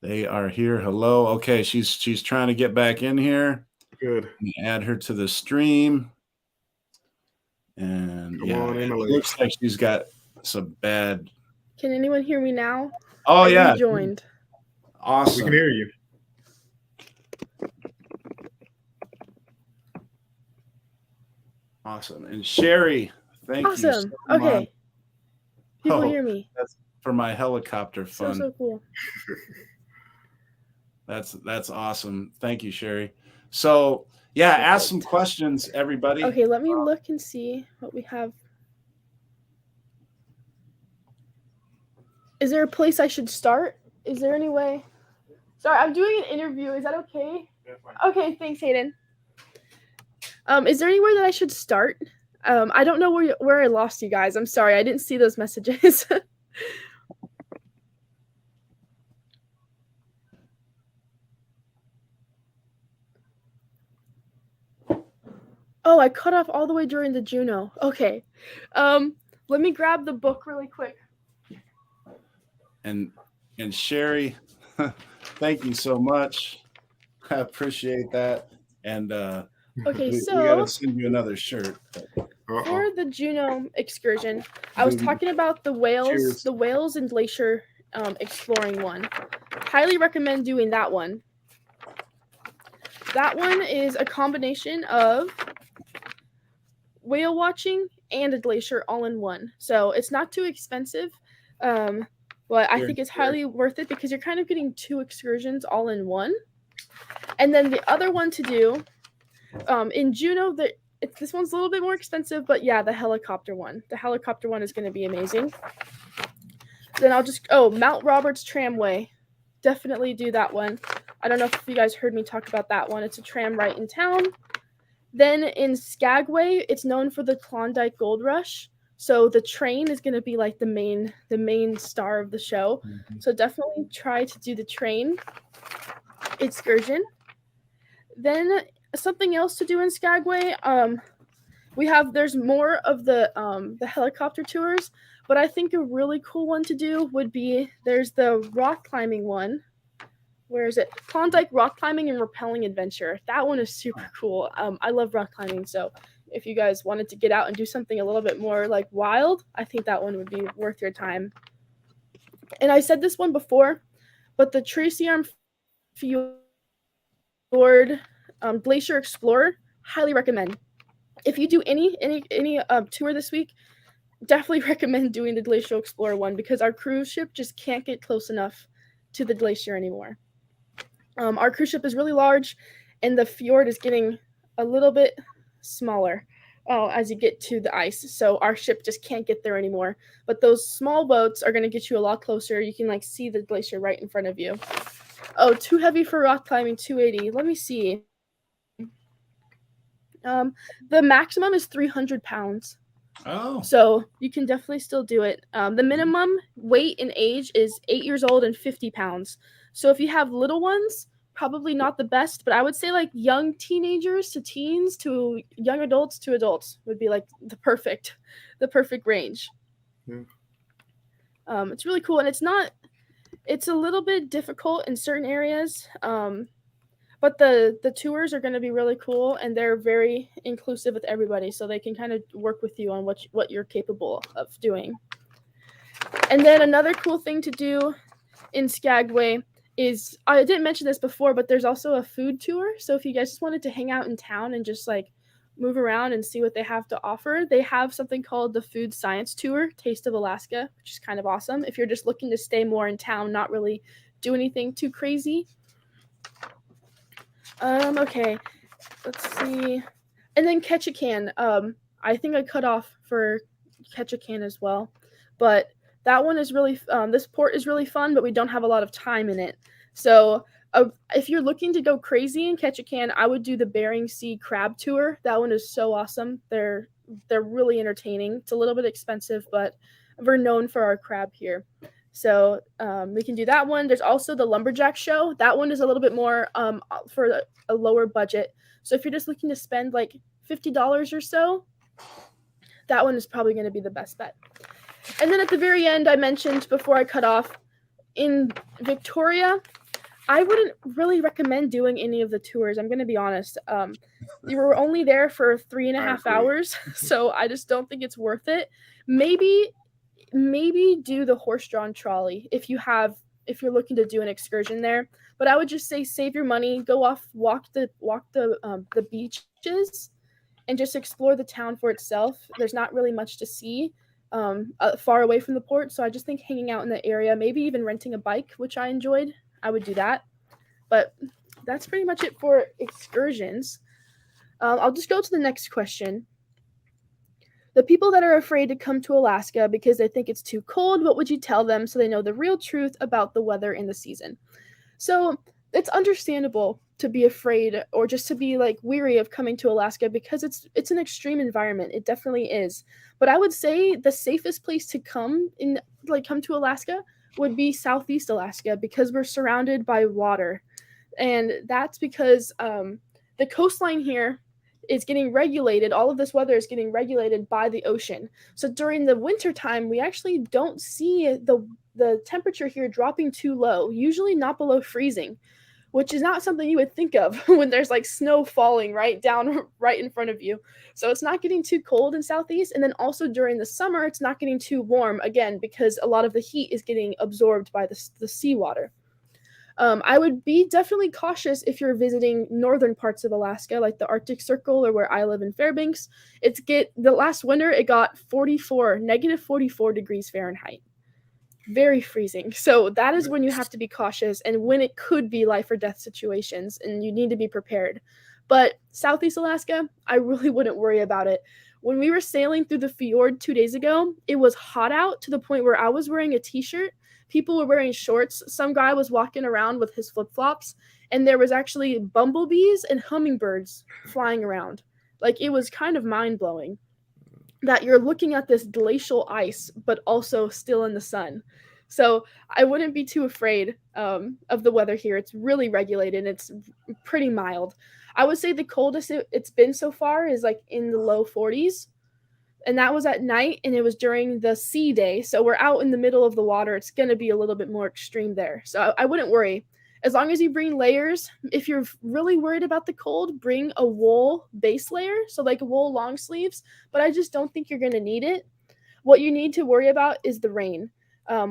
They are here. Hello. Okay, she's trying to get back in here.
Good.
Add her to the stream. And
Come on, Emily.
it looks like she's got some bad.
Can anyone hear me now?
Oh,
I
yeah.
rejoined.
Awesome.
We can hear you.
Awesome. And Sherry, thank you so
Okay.
much.
People hear me.
That's for my helicopter fun.
So cool.
That's awesome. Thank you, Sherry. So yeah, ask some questions, everybody.
Okay, let me look and see what we have. Is there a place I should start? Is there any way? Sorry, I'm doing an interview. Is that okay? Okay, thanks, Hayden. Is there anywhere that I should start? I don't know where I lost you guys. I'm sorry, I didn't see those messages. Oh, I cut off all the way during the Juno. Okay. Let me grab the book really quick.
And Sherry, thank you so much. I appreciate that. And
okay,
we
so
gotta send you another shirt.
For the Juno excursion, I was talking about the whales and glacier exploring one. Highly recommend doing that one. That one is a combination of whale watching and a glacier all in one. So it's not too expensive, but I think it's highly worth it because you're kind of getting 2 excursions all in one. And then the other one to do in Juno, this one's a little bit more expensive, but yeah, the helicopter one. The helicopter one is going to be amazing. Then Mount Roberts Tramway. Definitely do that one. I don't know if you guys heard me talk about that one. It's a tram right in town. Then in Skagway, it's known for the Klondike Gold Rush. So the train is going to be like the main star of the show. Mm-hmm. So definitely try to do the train excursion. Then something else to do in Skagway, there's more of the helicopter tours, but I think a really cool one to do would be there's the rock climbing one. Where is it? Klondike Rock Climbing and Rappelling Adventure. That one is super cool. I love rock climbing, so if you guys wanted to get out and do something a little bit more like wild, I think that one would be worth your time. And I said this one before, but the Tracy Arm Fjord Glacier Explorer, highly recommend. If you do any tour this week, definitely recommend doing the Glacier Explorer one because our cruise ship just can't get close enough to the glacier anymore. Our cruise ship is really large, and the fjord is getting a little bit smaller as you get to the ice. So our ship just can't get there anymore. But those small boats are going to get you a lot closer. You can see the glacier right in front of you. Oh, too heavy for rock climbing, 280. Let me see. The maximum is 300 pounds.
Oh.
So you can definitely still do it. The minimum weight and age is 8 years old and 50 pounds. So if you have little ones, probably not the best, but I would say like young teenagers to teens to young adults to adults would be like the perfect range. Yeah. It's really cool, and it's a little bit difficult in certain areas. But the tours are going to be really cool, and they're very inclusive with everybody, so they can kind of work with you on what you're capable of doing. And then another cool thing to do in Skagway is, I didn't mention this before, but there's also a food tour. So if you guys just wanted to hang out in town and just like move around and see what they have to offer, they have something called the Food Science Tour, Taste of Alaska, which is kind of awesome. If you're just looking to stay more in town, not really do anything too crazy. Okay, let's see. And then Ketchikan. I think I cut off for Ketchikan as well, but that one is really, this port is really fun, but we don't have a lot of time in it. So if you're looking to go crazy in Ketchikan, I would do the Bering Sea Crab Tour. That one is so awesome. They're really entertaining. It's a little bit expensive, but we're known for our crab here. So we can do that one. There's also the Lumberjack Show. That one is a little bit more for a lower budget. So if you're just looking to spend like $50 or so, that one is probably going to be the best bet. And then at the very end, I mentioned before I cut off, in Victoria, I wouldn't really recommend doing any of the tours. I'm going to be honest. You were only there for 3.5 hours, so I just don't think it's worth it. Maybe do the horse-drawn trolley if you have if you're looking to do an excursion there. But I would just say save your money, go off, walk the beaches, and just explore the town for itself. There's not really much to see far away from the port, so I just think hanging out in the area, maybe even renting a bike, which I enjoyed, I would do that. But that's pretty much it for excursions. I'll just go to the next question. The people that are afraid to come to Alaska because they think it's too cold, what would you tell them so they know the real truth about the weather in the season? So it's understandable to be afraid or just to be like weary of coming to Alaska because it's an extreme environment. It definitely is. But I would say the safest place to come to Alaska would be Southeast Alaska because we're surrounded by water. And that's because the coastline here is getting regulated. All of this weather is getting regulated by the ocean. So during the winter time, we actually don't see the temperature here dropping too low, usually not below freezing, which is not something you would think of when there's like snow falling right down right in front of you. So it's not getting too cold in Southeast. And then also during the summer, it's not getting too warm, again, because a lot of the heat is getting absorbed by the seawater. I would be definitely cautious if you're visiting northern parts of Alaska, like the Arctic Circle or where I live in Fairbanks. The last winter, it got negative 44 degrees Fahrenheit. Very freezing. So that is when you have to be cautious and when it could be life or death situations and you need to be prepared. But Southeast Alaska, I really wouldn't worry about it. When we were sailing through the fjord 2 days ago, it was hot out to the point where I was wearing a t-shirt. People were wearing shorts. Some guy was walking around with his flip-flops, and there was actually bumblebees and hummingbirds flying around. Like, it was kind of mind-blowing that you're looking at this glacial ice, but also still in the sun. So I wouldn't be too afraid of the weather here. It's really regulated. It's pretty mild. I would say the coldest it's been so far is like in the low 40s. And that was at night, and it was during the sea day. So we're out in the middle of the water. It's going to be a little bit more extreme there. So I wouldn't worry. As long as you bring layers, if you're really worried about the cold, bring a wool base layer, so like wool long sleeves. But I just don't think you're going to need it. What you need to worry about is the rain.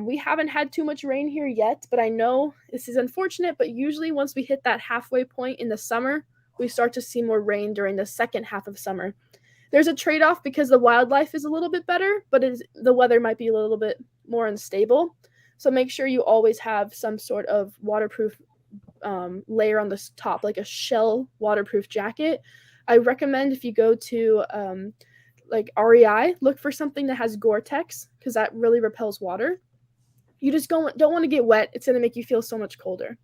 We haven't had too much rain here yet, but I know this is unfortunate. But usually once we hit that halfway point in the summer, we start to see more rain during the second half of summer. There's a trade-off because the wildlife is a little bit better, but the weather might be a little bit more unstable. So make sure you always have some sort of waterproof layer on the top, like a shell waterproof jacket. I recommend if you go to like REI, look for something that has Gore-Tex because that really repels water. You just don't want to get wet. It's going to make you feel so much colder.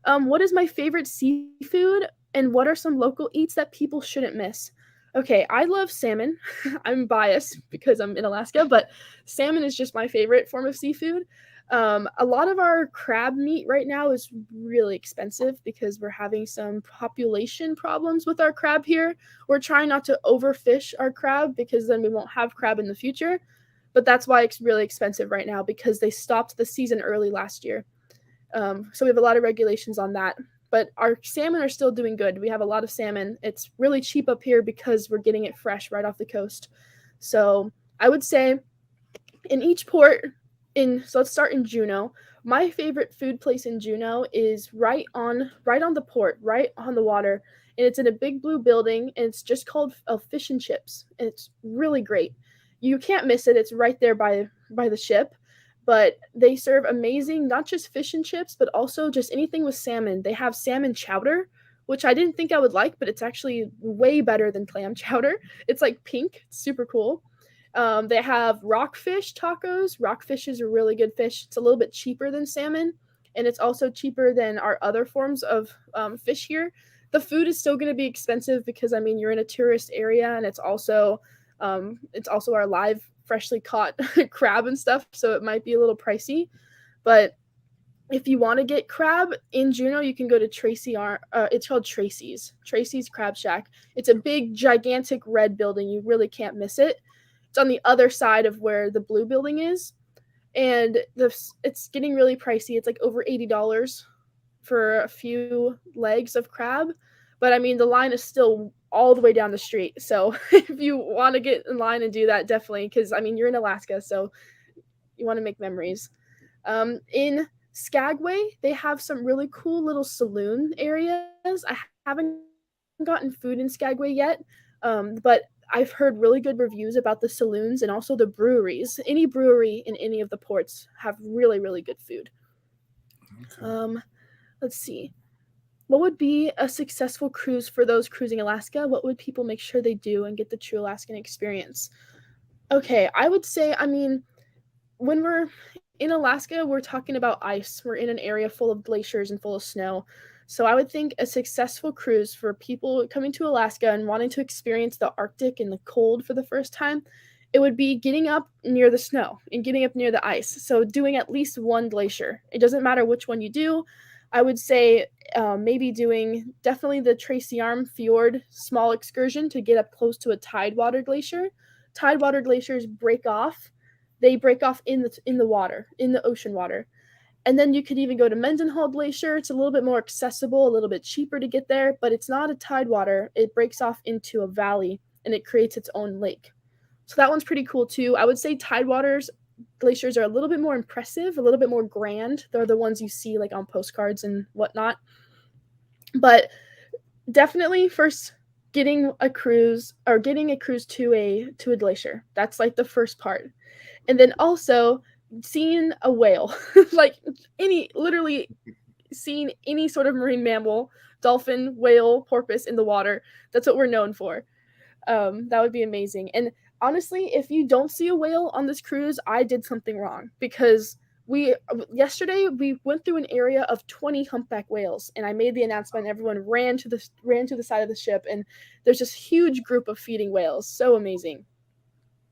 What is my favorite seafood, and what are some local eats that people shouldn't miss? Okay, I love salmon. I'm biased because I'm in Alaska, but salmon is just my favorite form of seafood. A lot of our crab meat right now is really expensive because we're having some population problems with our crab here. We're trying not to overfish our crab because then we won't have crab in the future. But that's why it's really expensive right now because they stopped the season early last year. So we have a lot of regulations on that. But our salmon are still doing good. We have a lot of salmon. It's really cheap up here because we're getting it fresh right off the coast. So I would say in each port, so let's start in Juneau. My favorite food place in Juneau is right on the port, right on the water. And it's in a big blue building, and it's just called Fish and Chips. And it's really great. You can't miss it. It's right there by the ship. But they serve amazing, not just fish and chips, but also just anything with salmon. They have salmon chowder, which I didn't think I would like, but it's actually way better than clam chowder. It's like pink. It's super cool. They have rockfish tacos. Rockfish is a really good fish. It's a little bit cheaper than salmon, and it's also cheaper than our other forms of fish here. The food is still going to be expensive because, I mean, you're in a tourist area, and it's also our live freshly caught crab and stuff, so it might be a little pricey. But if you want to get crab in Juneau, you can go to it's called Tracy's Crab Shack. It's a big gigantic red building. You really can't miss it. It's on the other side of where the blue building is, and it's getting really pricey. It's like over $80 for a few legs of crab, but I mean the line is still all the way down the street. So if you want to get in line and do that, definitely, because I mean you're in Alaska, so you want to make memories. In Skagway, they have some really cool little saloon areas. I haven't gotten food in Skagway yet, but I've heard really good reviews about the saloons and also the breweries. Any brewery in any of the ports have really, really good food.
Okay.
Let's see. What would be a successful cruise for those cruising Alaska? What would people make sure they do and get the true Alaskan experience? Okay, I would say, I mean, when we're in Alaska, we're talking about ice. We're in an area full of glaciers and full of snow. So I would think a successful cruise for people coming to Alaska and wanting to experience the Arctic and the cold for the first time, it would be getting up near the snow and getting up near the ice. So doing at least one glacier. It doesn't matter which one you do. I would say maybe doing definitely the Tracy Arm Fjord small excursion to get up close to a tidewater glacier. Tidewater glaciers break off. They break off in the water, in the ocean water. And then you could even go to Mendenhall Glacier. It's a little bit more accessible, a little bit cheaper to get there, but it's not a tidewater. It breaks off into a valley and it creates its own lake. So that one's pretty cool too. I would say tidewaters glaciers are a little bit more impressive, a little bit more grand. They're the ones you see like on postcards and whatnot. But definitely first getting a cruise to a glacier. That's like the first part. And then also seeing a whale, like literally seeing any sort of marine mammal, dolphin, whale, porpoise in the water. That's what we're known for. That would be amazing. And honestly, if you don't see a whale on this cruise, I did something wrong because yesterday we went through an area of 20 humpback whales, and I made the announcement and everyone ran to the side of the ship, and there's this huge group of feeding whales. So amazing.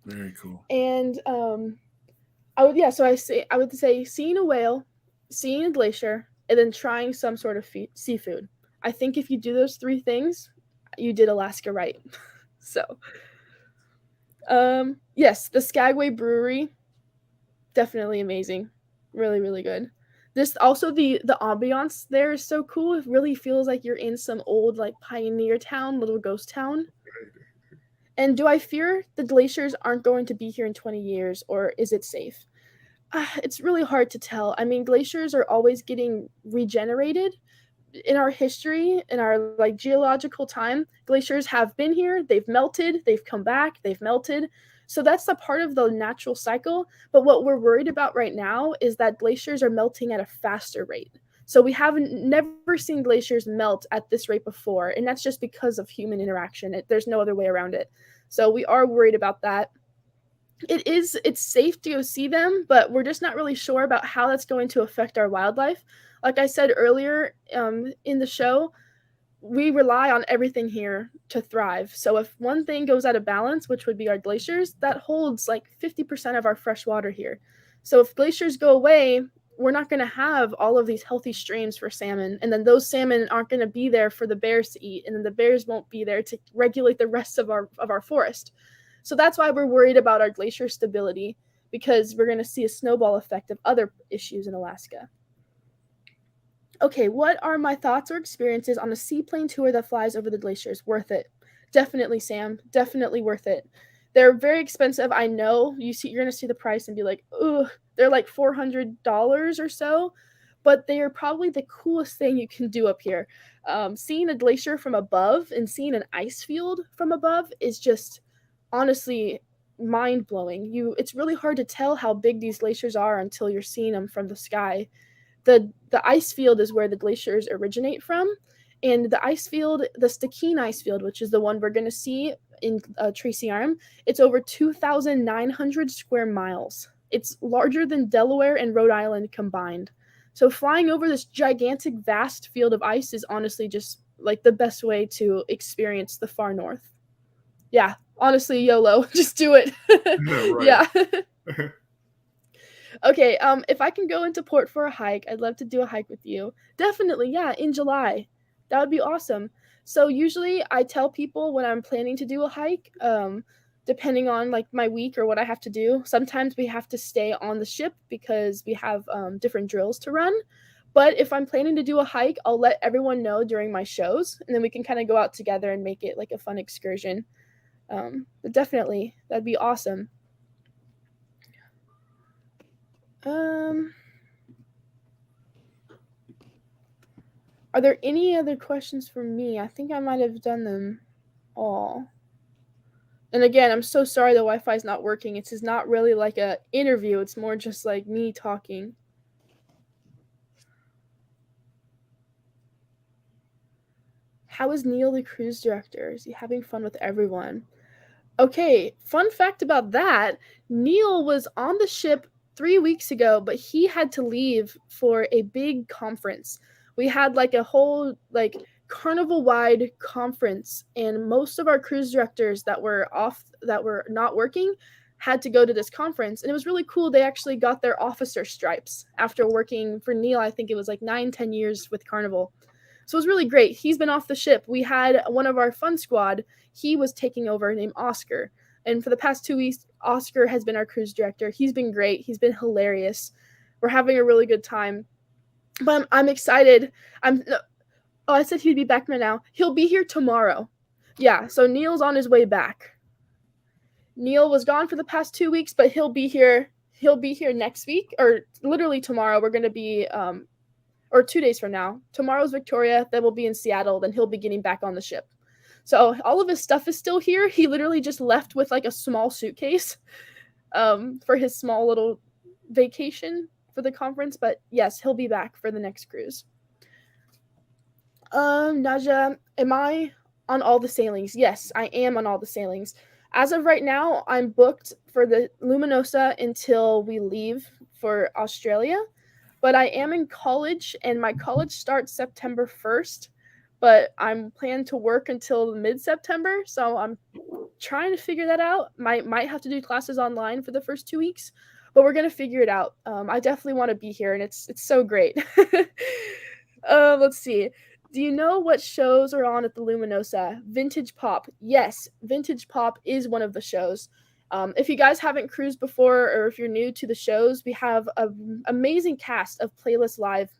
Very cool.
And I would say seeing a whale, seeing a glacier, and then trying some sort of seafood. I think if you do those three things, you did Alaska right. So, yes, the Skagway Brewery, definitely amazing, really, really good. This also the ambiance there is so cool. It really feels like you're in some old like pioneer town, little ghost town. And do I fear the glaciers aren't going to be here in 20 years, or is it safe? It's really hard to tell. I mean, glaciers are always getting regenerated. In our history, in our like geological time, glaciers have been here, they've melted, they've come back, they've melted. So that's a part of the natural cycle. But what we're worried about right now is that glaciers are melting at a faster rate. So we haven't never seen glaciers melt at this rate before, and that's just because of human interaction. There's no other way around it. So we are worried about that. It's safe to go see them, but we're just not really sure about how that's going to affect our wildlife. Like I said earlier in the show, we rely on everything here to thrive. So if one thing goes out of balance, which would be our glaciers, that holds like 50% of our fresh water here. So if glaciers go away, we're not going to have all of these healthy streams for salmon, and then those salmon aren't going to be there for the bears to eat, and then the bears won't be there to regulate the rest of our forest. So that's why we're worried about our glacier stability, because we're going to see a snowball effect of other issues in Alaska. Okay, what are my thoughts or experiences on a seaplane tour that flies over the glaciers? Worth it. Definitely, Sam. Definitely worth it. They're very expensive. I know you're going to see the price and be like, "Ugh, they're like $400 or so," but they are probably the coolest thing you can do up here. Seeing a glacier from above and seeing an ice field from above is just honestly mind-blowing. It's really hard to tell how big these glaciers are until you're seeing them from the sky. The ice field is where the glaciers originate from, and the ice field, the Stikine ice field, which is the one we're going to see in Tracy Arm, it's over 2,900 square miles. It's larger than Delaware and Rhode Island combined. So flying over this gigantic, vast field of ice is honestly just like the best way to experience the far north. Yeah, honestly, YOLO, just do it. Yeah. Okay, if I can go into port for a hike, I'd love to do a hike with you. Definitely, yeah, in July. That would be awesome. So usually I tell people when I'm planning to do a hike, depending on like my week or what I have to do. Sometimes we have to stay on the ship because we have different drills to run. But if I'm planning to do a hike, I'll let everyone know during my shows, and then we can kind of go out together and make it like a fun excursion. But definitely, that'd be awesome. Are there any other questions for me? I think I might have done them all. And again, I'm so sorry the Wi-Fi is not working. It's just not really like a interview. It's more just like me talking. How is Neil the cruise director? Is he having fun with everyone? Okay, fun fact about that, Neil was on the ship 3 weeks ago, but he had to leave for a big conference. We had like a whole like carnival-wide conference, and most of our cruise directors that were not working had to go to this conference. And it was really cool. They actually got their officer stripes after working for Neil. I think it was like 9-10 years with Carnival. So it was really great. He's been off the ship. We had one of our fun squad. He was taking over, named Oscar. And for the past 2 weeks, Oscar has been our cruise director. He's been great. He's been hilarious. We're having a really good time. But I'm excited. I said he'd be back right now. He'll be here tomorrow. Yeah, so Neil's on his way back. Neil was gone for the past 2 weeks, but he'll be here. He'll be here next week, or literally tomorrow. We're going to be or 2 days from now. Tomorrow's Victoria, then we'll be in Seattle, then he'll be getting back on the ship. So all of his stuff is still here. He literally just left with like a small suitcase for his small little vacation for the conference. But yes, he'll be back for the next cruise. Naja, am I on all the sailings? Yes, I am on all the sailings. As of right now, I'm booked for the Luminosa until we leave for Australia. But I am in college, and my college starts September 1st, but I'm planning to work until mid-September, so I'm trying to figure that out. Might have to do classes online for the first 2 weeks, but we're going to figure it out. I definitely want to be here, and it's so great. Let's see. Do you know what shows are on at the Luminosa? Vintage Pop. Yes, Vintage Pop is one of the shows. If you guys haven't cruised before, or if you're new to the shows, we have an amazing cast of Playlist Live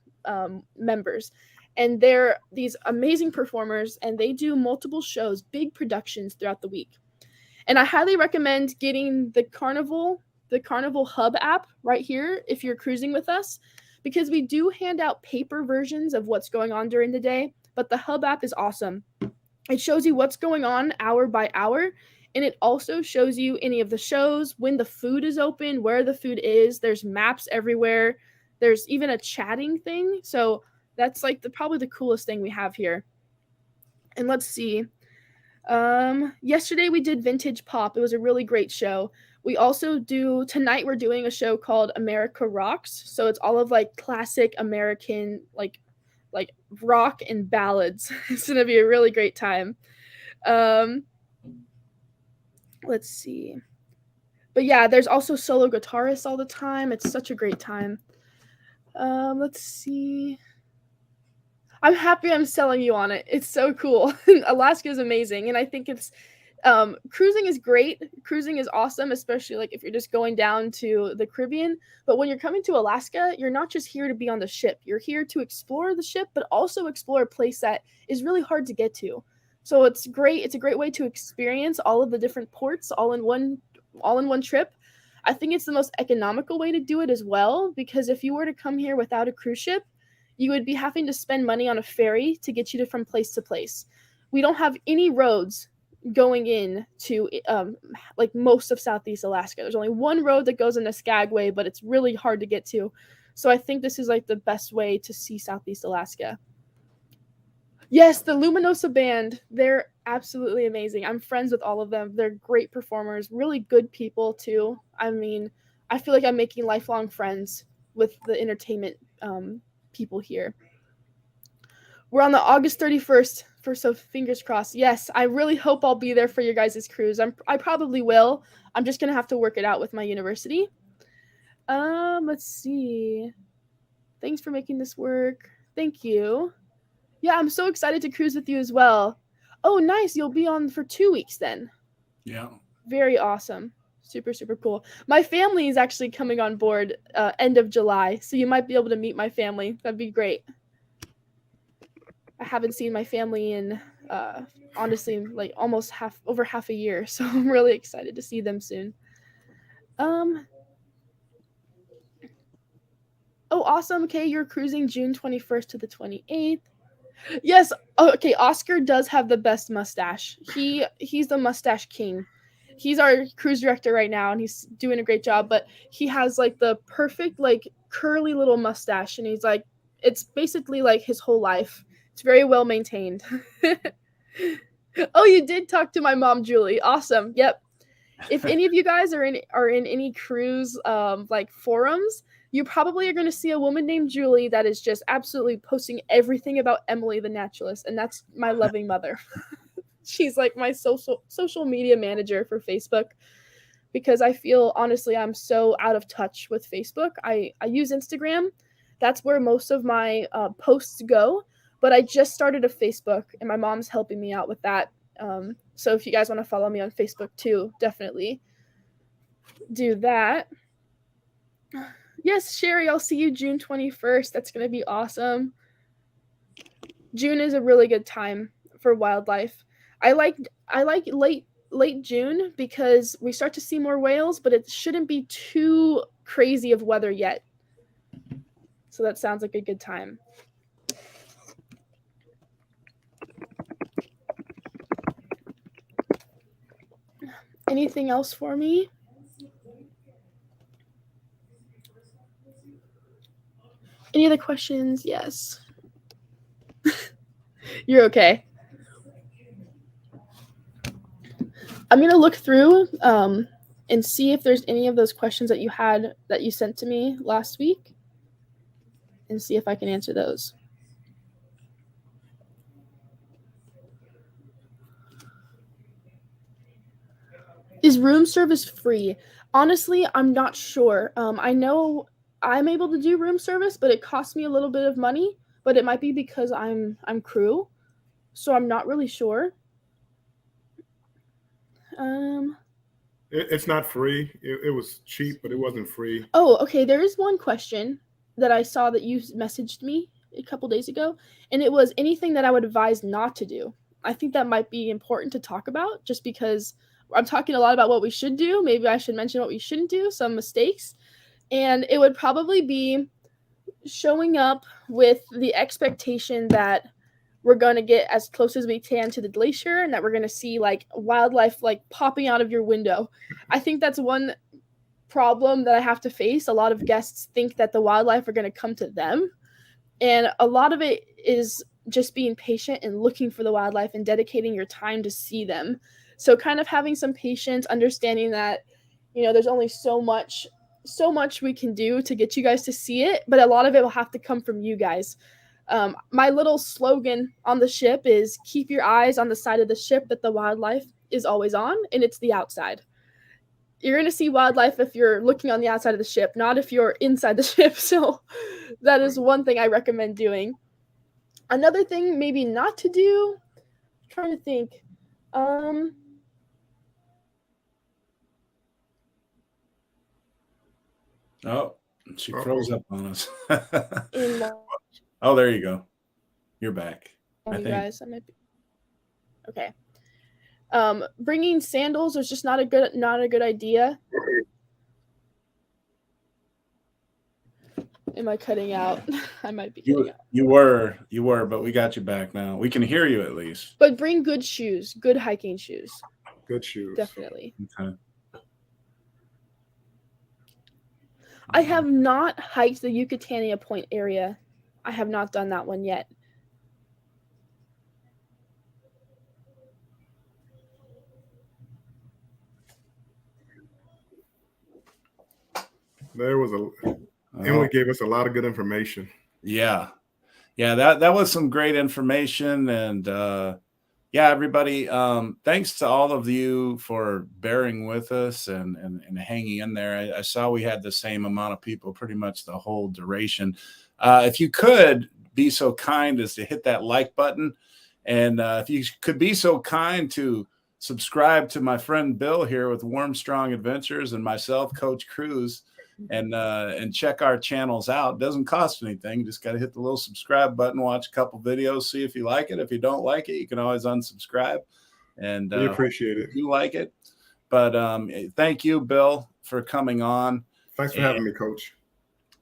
members. And they're these amazing performers, and they do multiple shows, big productions throughout the week. And I highly recommend getting the Carnival Hub app right here if you're cruising with us, because we do hand out paper versions of what's going on during the day, but the Hub app is awesome. It shows you what's going on hour by hour, and it also shows you any of the shows, when the food is open, where the food is. There's maps everywhere. There's even a chatting thing. So that's like probably the coolest thing we have here. And let's see. Yesterday we did Vintage Pop. It was a really great show. We also tonight we're doing a show called America Rocks. So it's all of like classic American like rock and ballads. It's gonna be a really great time. Let's see. But yeah, there's also solo guitarists all the time. It's such a great time. Let's see. I'm happy I'm selling you on it. It's so cool. Alaska is amazing, and I think it's cruising is great. Cruising is awesome, especially like if you're just going down to the Caribbean. But when you're coming to Alaska, you're not just here to be on the ship. You're here to explore the ship, but also explore a place that is really hard to get to. So it's great. It's a great way to experience all of the different ports all in one trip. I think it's the most economical way to do it as well, because if you were to come here without a cruise ship, you would be having to spend money on a ferry to get you from place to place. We don't have any roads going in to like most of Southeast Alaska. There's only one road that goes into Skagway, but it's really hard to get to. So I think this is like the best way to see Southeast Alaska. Yes, the Luminosa band, they're absolutely amazing. I'm friends with all of them. They're great performers, really good people too. I mean, I feel like I'm making lifelong friends with the entertainment people here. We're on the August 31st, so fingers crossed. Yes, I really hope I'll be there for your guys' cruise. I probably will. I'm just gonna have to work it out with my university. Let's see. Thanks for making this work. Thank you. Yeah, I'm so excited to cruise with you as well. Oh, nice. You'll be on for 2 weeks then.
Yeah.
Very awesome. Super, super cool. My family is actually coming on board end of July, so you might be able to meet my family. That'd be great. I haven't seen my family in honestly like almost over half a year, so I'm really excited to see them soon. Oh, awesome. Okay, you're cruising June 21st to the 28th. Yes. Okay. Oscar does have the best mustache. He's the mustache king. He's our cruise director right now, and he's doing a great job. But he has like the perfect like curly little mustache, and he's like, it's basically like his whole life. It's very well maintained. Oh, you did talk to my mom, Julie. Awesome. Yep. If any of you guys are in any cruise like forums, you probably are going to see a woman named Julie that is just absolutely posting everything about Emily the Naturalist, and that's my loving mother. She's like my social media manager for Facebook, because I feel honestly I'm so out of touch with Facebook. I use Instagram. That's where most of my posts go, but I just started a Facebook, and my mom's helping me out with that. So if you guys want to follow me on Facebook too, definitely do that. Yes, Sherry, I'll see you June 21st. That's going to be awesome. June is a really good time for wildlife. I like late June because we start to see more whales, but it shouldn't be too crazy of weather yet. So that sounds like a good time. Anything else for me? Any other questions? Yes. You're okay. I'm going to look through and see if there's any of those questions that you had that you sent to me last week, and see if I can answer those. Is room service free? Honestly, I'm not sure. I know I'm able to do room service, but it costs me a little bit of money. But it might be because I'm crew, so I'm not really sure.
It's not free. It was cheap, but it wasn't free.
Oh, okay. There is one question that I saw that you messaged me a couple days ago, and it was anything that I would advise not to do. I think that might be important to talk about, just because I'm talking a lot about what we should do. Maybe I should mention what we shouldn't do, some mistakes. And it would probably be showing up with the expectation that we're going to get as close as we can to the glacier, and that we're going to see like wildlife like popping out of your window. I think that's one problem that I have to face. A lot of guests think that the wildlife are going to come to them, and a lot of it is just being patient and looking for the wildlife and dedicating your time to see them. So kind of having some patience, understanding that, you know, there's only so much we can do to get you guys to see it, but a lot of it will have to come from you guys. My little slogan on the ship is keep your eyes on the side of the ship that the wildlife is always on, and it's the outside. You're going to see wildlife if you're looking on the outside of the ship, not if you're inside the ship. So that is one thing I recommend doing. Another thing maybe not to do, I'm trying to think.
Oh, she froze up on us.
In
Oh, there you go. You're back.
you guys, I might be okay. Bringing sandals was just not a good idea. Am I cutting out? I might be cutting out.
You were, but we got you back now. We can hear you at least.
But bring good shoes, good hiking shoes.
Good shoes.
Definitely.
Okay.
I have not hiked the Yucatania Point area. I have not done that one yet.
There was Emily gave us a lot of good information.
Yeah, that was some great information, and yeah, everybody, thanks to all of you for bearing with us and hanging in there. I saw we had the same amount of people pretty much the whole duration. If you could be so kind as to hit that like button, and if you could be so kind to subscribe to my friend Bill here with Warm Strong Adventures, and myself, Coach Cruz, and check our channels out. Doesn't cost anything. Just got to hit the little subscribe button, watch a couple videos, see if you like it. If you don't like it, you can always unsubscribe. And
we appreciate it.
You like it. But thank you, Bill, for coming on.
Thanks for having me, Coach.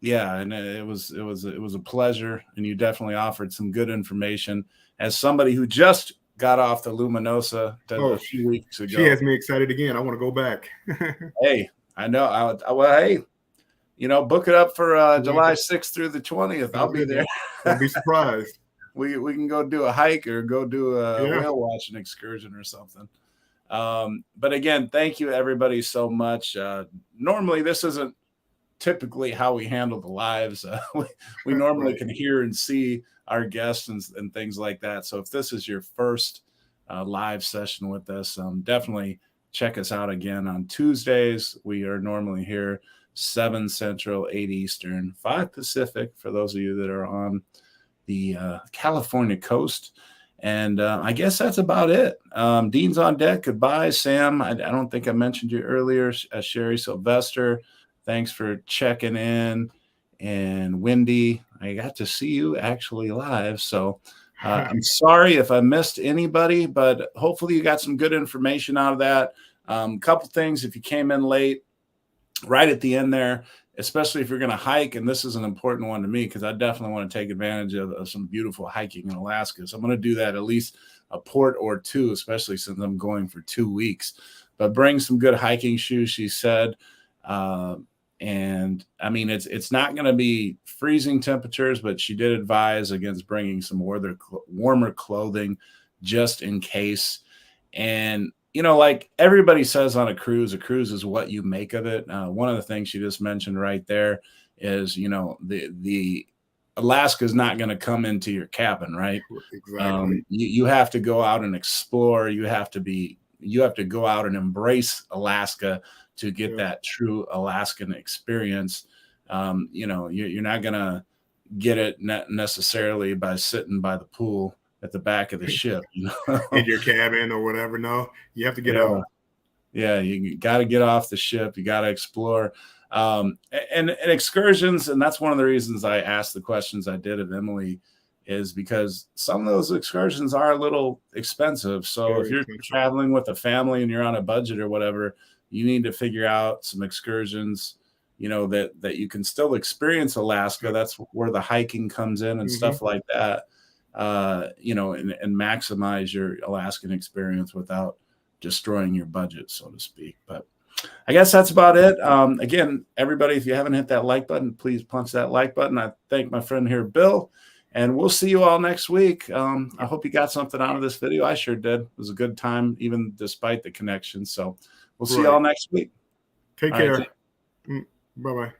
Yeah, and it was a pleasure, and you definitely offered some good information as somebody who just got off the Luminosa a few weeks ago.
She has me excited again. I want to go back.
Hey, I know. Well, hey, book it up for July 6th through the 20th. I'll be there.
Don't be surprised.
We can go do a hike or go do a whale watching excursion or something. But again, thank you everybody so much. Normally this isn't typically how we handle the lives. We normally can hear and see our guests and things like that. So if this is your first live session with us, definitely check us out again on Tuesdays. We are normally here 7 Central, 8 Eastern, 5 Pacific for those of you that are on the California coast. And I guess that's about it. Dean's on deck. Goodbye, Sam. I don't think I mentioned you earlier. Sherry Sylvester, thanks for checking in. And Wendy, I got to see you actually live. So I'm sorry if I missed anybody, but hopefully you got some good information out of that. A couple things, if you came in late, right at the end there, especially if you're going to hike, and this is an important one to me because I definitely want to take advantage of some beautiful hiking in Alaska. So I'm going to do that at least a port or two, especially since I'm going for 2 weeks. But bring some good hiking shoes, she said. And I mean, it's not going to be freezing temperatures, but she did advise against bringing some warmer clothing just in case. And like everybody says on a cruise is what you make of it. One of the things she just mentioned right there is, the Alaska is not going to come into your cabin, right?
Exactly.
You have to go out and explore. You have to go out and embrace Alaska to get that true Alaskan experience. You're not going to get it necessarily by sitting by the pool at the back of the ship,
in your cabin or whatever. No, you have to get out.
Yeah, you got to get off the ship. You got to explore. And excursions, and that's one of the reasons I asked the questions I did of Emily, is because some of those excursions are a little expensive. So if you're traveling with a family and you're on a budget or whatever, you need to figure out some excursions, that you can still experience Alaska. That's where the hiking comes in and stuff like that. And maximize your Alaskan experience without destroying your budget, so to speak. But I guess that's about it. Again, everybody, if you haven't hit that like button, please punch that like button. I thank my friend here, Bill, and we'll see you all next week. I hope you got something out of this video. I sure did. It was a good time, even despite the connection. So we'll see you all next week.
Take care. Bye-bye.